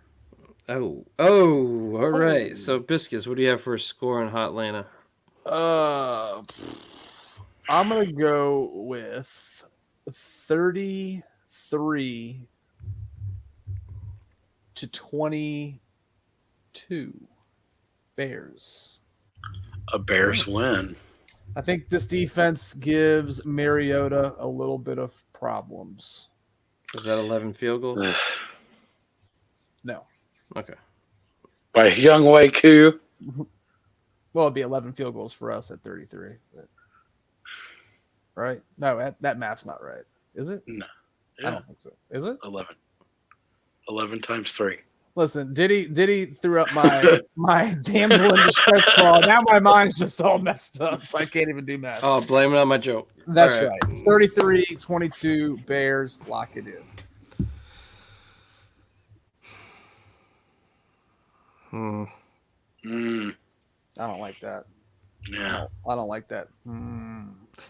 Oh, all right. So biscuits, what do you have for a score in Hot Lana? I'm gonna go with 33 to 22 Bears. A Bears win. I think this defense gives Mariota a little bit of problems. Is that 11 field goals? No. Okay. By Young Wei Koo. Well, it'd be 11 field goals for us at 33. But... Right? No, that math's not right. Is it? No. I Yeah. don't think so. Is it? 11. 11 times 3. Listen, Diddy threw up my damsel in distress call. Now my mind's just all messed up, so I can't even do math. Oh, blame it on my joke. That's All right. 33-22 Bears, lock it in. I don't like that. Yeah. I don't like that.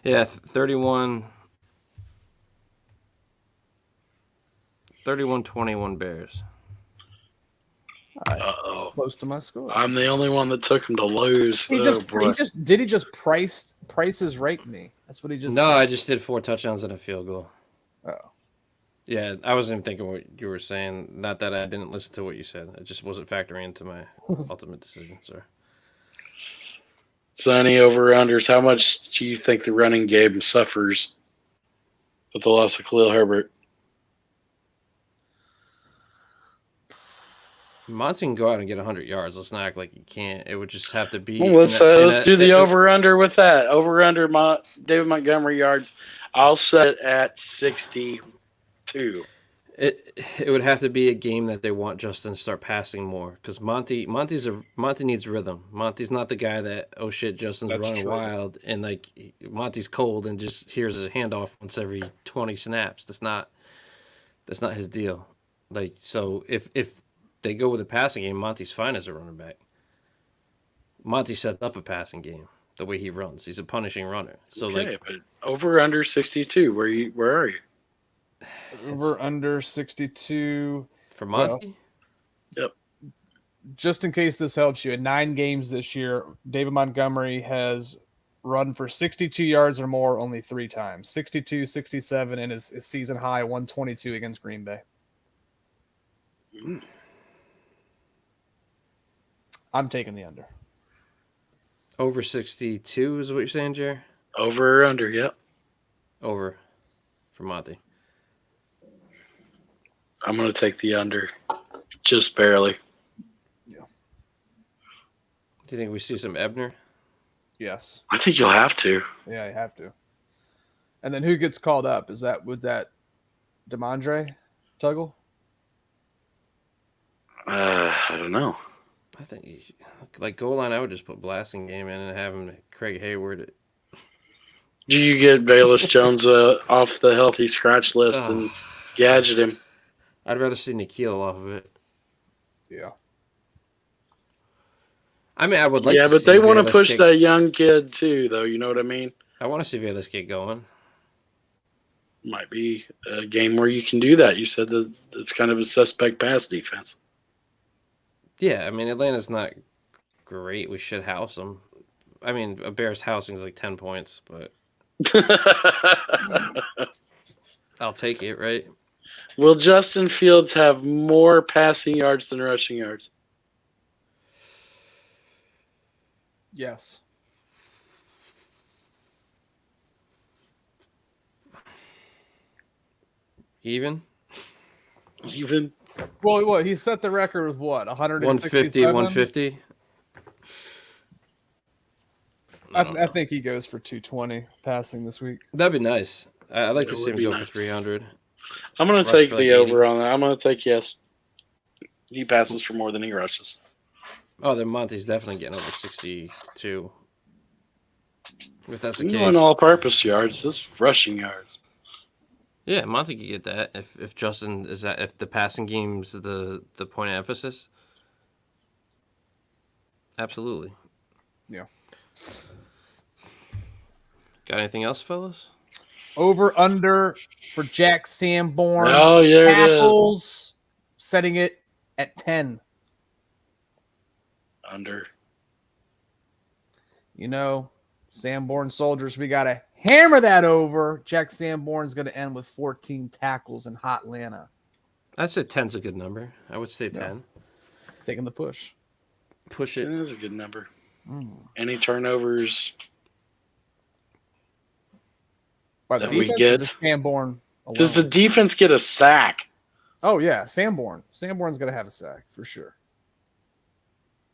Yeah, 31-21 Bears. Uh-oh. Close to my score. I'm the only one that took him to lose. He just price his right me. That's what he just No, did. I just did 4 touchdowns and a field goal. Oh. Yeah, I wasn't even thinking what you were saying. Not that I didn't listen to what you said. It just wasn't factoring into my ultimate decision, sir. So any over-unders, how much do you think the running game suffers with the loss of Khalil Herbert? Monty can go out and get 100 yards. Let's not act like you can't. It would just have to be. Well, let's do the over-under with that. Over-under David Montgomery yards. I'll set it at 62. It would have to be a game that they want Justin to start passing more, because Monty needs rhythm. Monty's not the guy that, oh shit, Justin's running wild and like Monty's cold and just hears a handoff once every 20 snaps. That's not his deal. Like, so if they go with a passing game, Monty's fine as a running back. Monty set up a passing game the way he runs. He's a punishing runner. So okay, but over under 62. Where are you? Over under 62 for Monty. Yep. Just in case this helps you, in 9 games this year, David Montgomery has run for 62 yards or more only 3 times. 62, 67, and his season high 122 against Green Bay. I'm taking the under. Over 62 is what you're saying, Jer? Over or under, yep. Over for Monty. I'm going to take the under. Just barely. Yeah. Do you think we see some Ebner? Yes. I think you'll have to. Yeah, you have to. And then who gets called up? Would that Demondre Tuggle? I don't know. I think, like, goal line, I would just put Blasting Game in and have him Craig Hayward it. Do you get Bayless Jones off the healthy scratch list and gadget him? I'd rather see Nikhil off of it. Yeah. I mean, I would like. Yeah, to but see they want to Vegas push get- that young kid too, though. You know what I mean? I want to see Vegas get going. Might be a game where you can do that. You said that it's kind of a suspect pass defense. Yeah, I mean, Atlanta's not great. We should house them. I mean, a Bears housing is like 10 points, but I'll take it, right? Will Justin Fields have more passing yards than rushing yards? Yes. Even? Even? Well, he set the record with what? 150, 167? 150? I think he goes for 220 passing this week. That'd be nice. I'd like That to see would him be go nice. for 300. I'm going Rush to take for the like 80. over on that. I'm going to take yes. He passes for more than he rushes. Oh, then Monty's definitely getting over 62. If that's the He's case. going all-purpose yards. This is rushing yards. Yeah, Monty could get that if Justin is that if the passing game's the point of emphasis. Absolutely. Yeah. Got anything else, fellas? Over under for Jack Sanborn. Oh, yeah, it is. Tackles, setting it at 10. Under. You know, Sanborn soldiers, we got to hammer that over. Jack Sanborn's going to end with 14 tackles in hot Atlanta. I'd say 10's a good number. I would say 10. Taking the push. Push It it. is a good number. Mm. Any turnovers? By the That we defense or get? just Sanborn alone? Does the defense get a sack? Oh, yeah, Sanborn. Sanborn's going to have a sack for sure.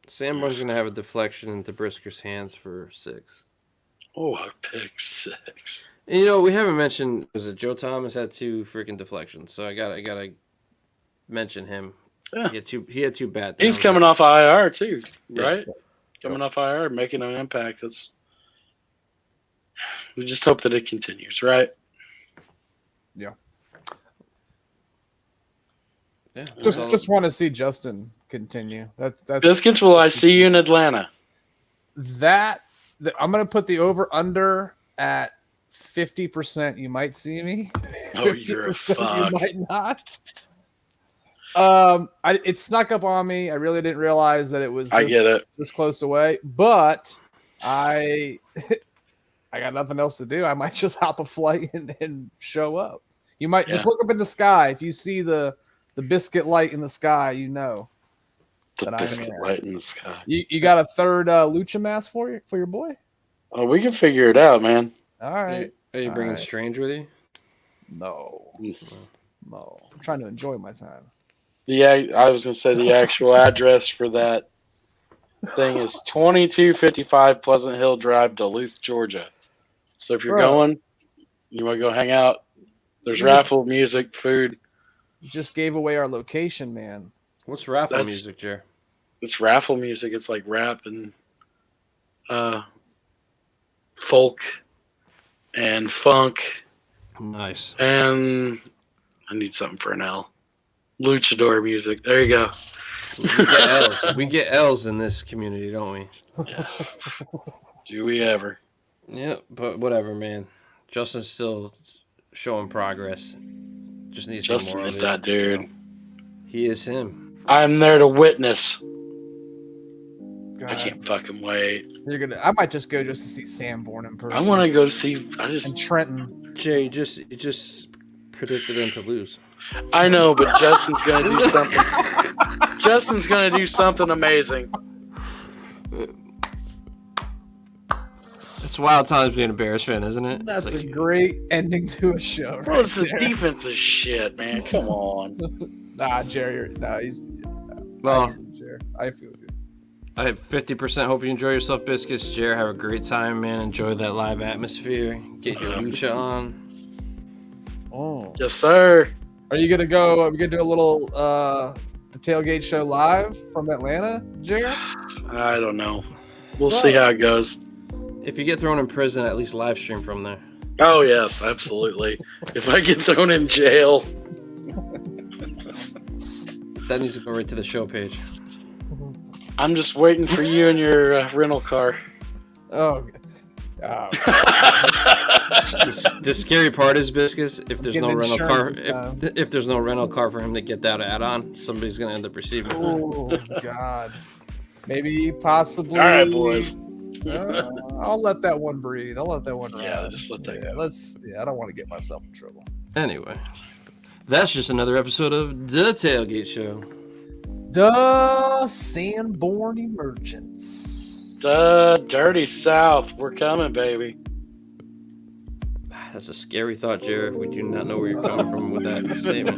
Sanborn's going to have a deflection into Brisker's hands for 6. Oh, a pick 6. And, you know, we haven't mentioned, was it Joe Thomas had 2 freaking deflections, so I gotta mention him. Yeah. He had 2 bad. He's downs. coming off IR too, Yeah. right? Coming off IR, making an impact. We just hope that it continues, right? Yeah, Just want to see Justin continue. That's Biscuits, will I see you in Atlanta? I'm going to put the over under at 50%. You might see me. Oh, you're a 50% fuck. you might not. It snuck up on me. I really didn't realize that it was I get it. this close away, but I got nothing else to do. I might just hop a flight and show up. You might just look up in the sky. If you see the biscuit light in the sky, you know. The that I'm biscuit there. light in the sky. You got a third lucha mask for your boy? Oh, we can figure it out, man. All right. Are you bringing Alright. Strange with you? No. I'm trying to enjoy my time. I was gonna say the actual address for that thing is 2255 Pleasant Hill Drive, Duluth, Georgia. So if you're Bro. going, you want to go hang out. There's You just- raffle, music, food. You just gave away our location, man. What's raffle That's- music, Jer? It's raffle music. It's like rap and folk and funk. Nice. And I need something for an L. Luchador music. There you go. We get L's. We get L's in this community, don't we? Do we ever? Yeah, but whatever, man. Justin's still showing progress. Just needs some Justin more is of it. that dude. He is him. I'm there to witness. God, I can't fucking wait. I might just go just to see Sanborn in person. I want to go see. and Trenton. Jay, you just predicted him to lose. I know, but Justin's gonna do something. Justin's gonna do something amazing. It's wild times being a Bears fan, isn't it? That's It's a like- great ending to a show. Bro, Right it's the there. defensive shit, man. Come on. Nah, Jerry. Nah, he's. Well, Jerry. I feel good. I have 50% hope you enjoy yourself, Biscuits. Jared, have a great time, man. Enjoy that live atmosphere. Get your lucha on. Oh. Yes, sir. Are you gonna go? Are we gonna do a little the tailgate show live from Atlanta, Jerry? I don't know. We'll see how it goes. If you get thrown in prison, at least live stream from there. Oh yes, absolutely. If I get thrown in jail, That needs to go right to the show page. I'm just waiting for you and your rental car. Oh, oh. The scary part is, Biscus, if there's no Getting rental car, insurance this if there's no rental car for him to get that add-on, somebody's gonna end up receiving it. Oh God. Maybe, possibly. All right, boys. I'll let that one breathe. I'll let that one ride. Yeah, just let that go. I don't want to get myself in trouble. Anyway, that's just another episode of The Tailgate Show. The Sanborn Emergence. The Dirty South. We're coming, baby. That's a scary thought, Jared. We do not know where you're coming from with that statement.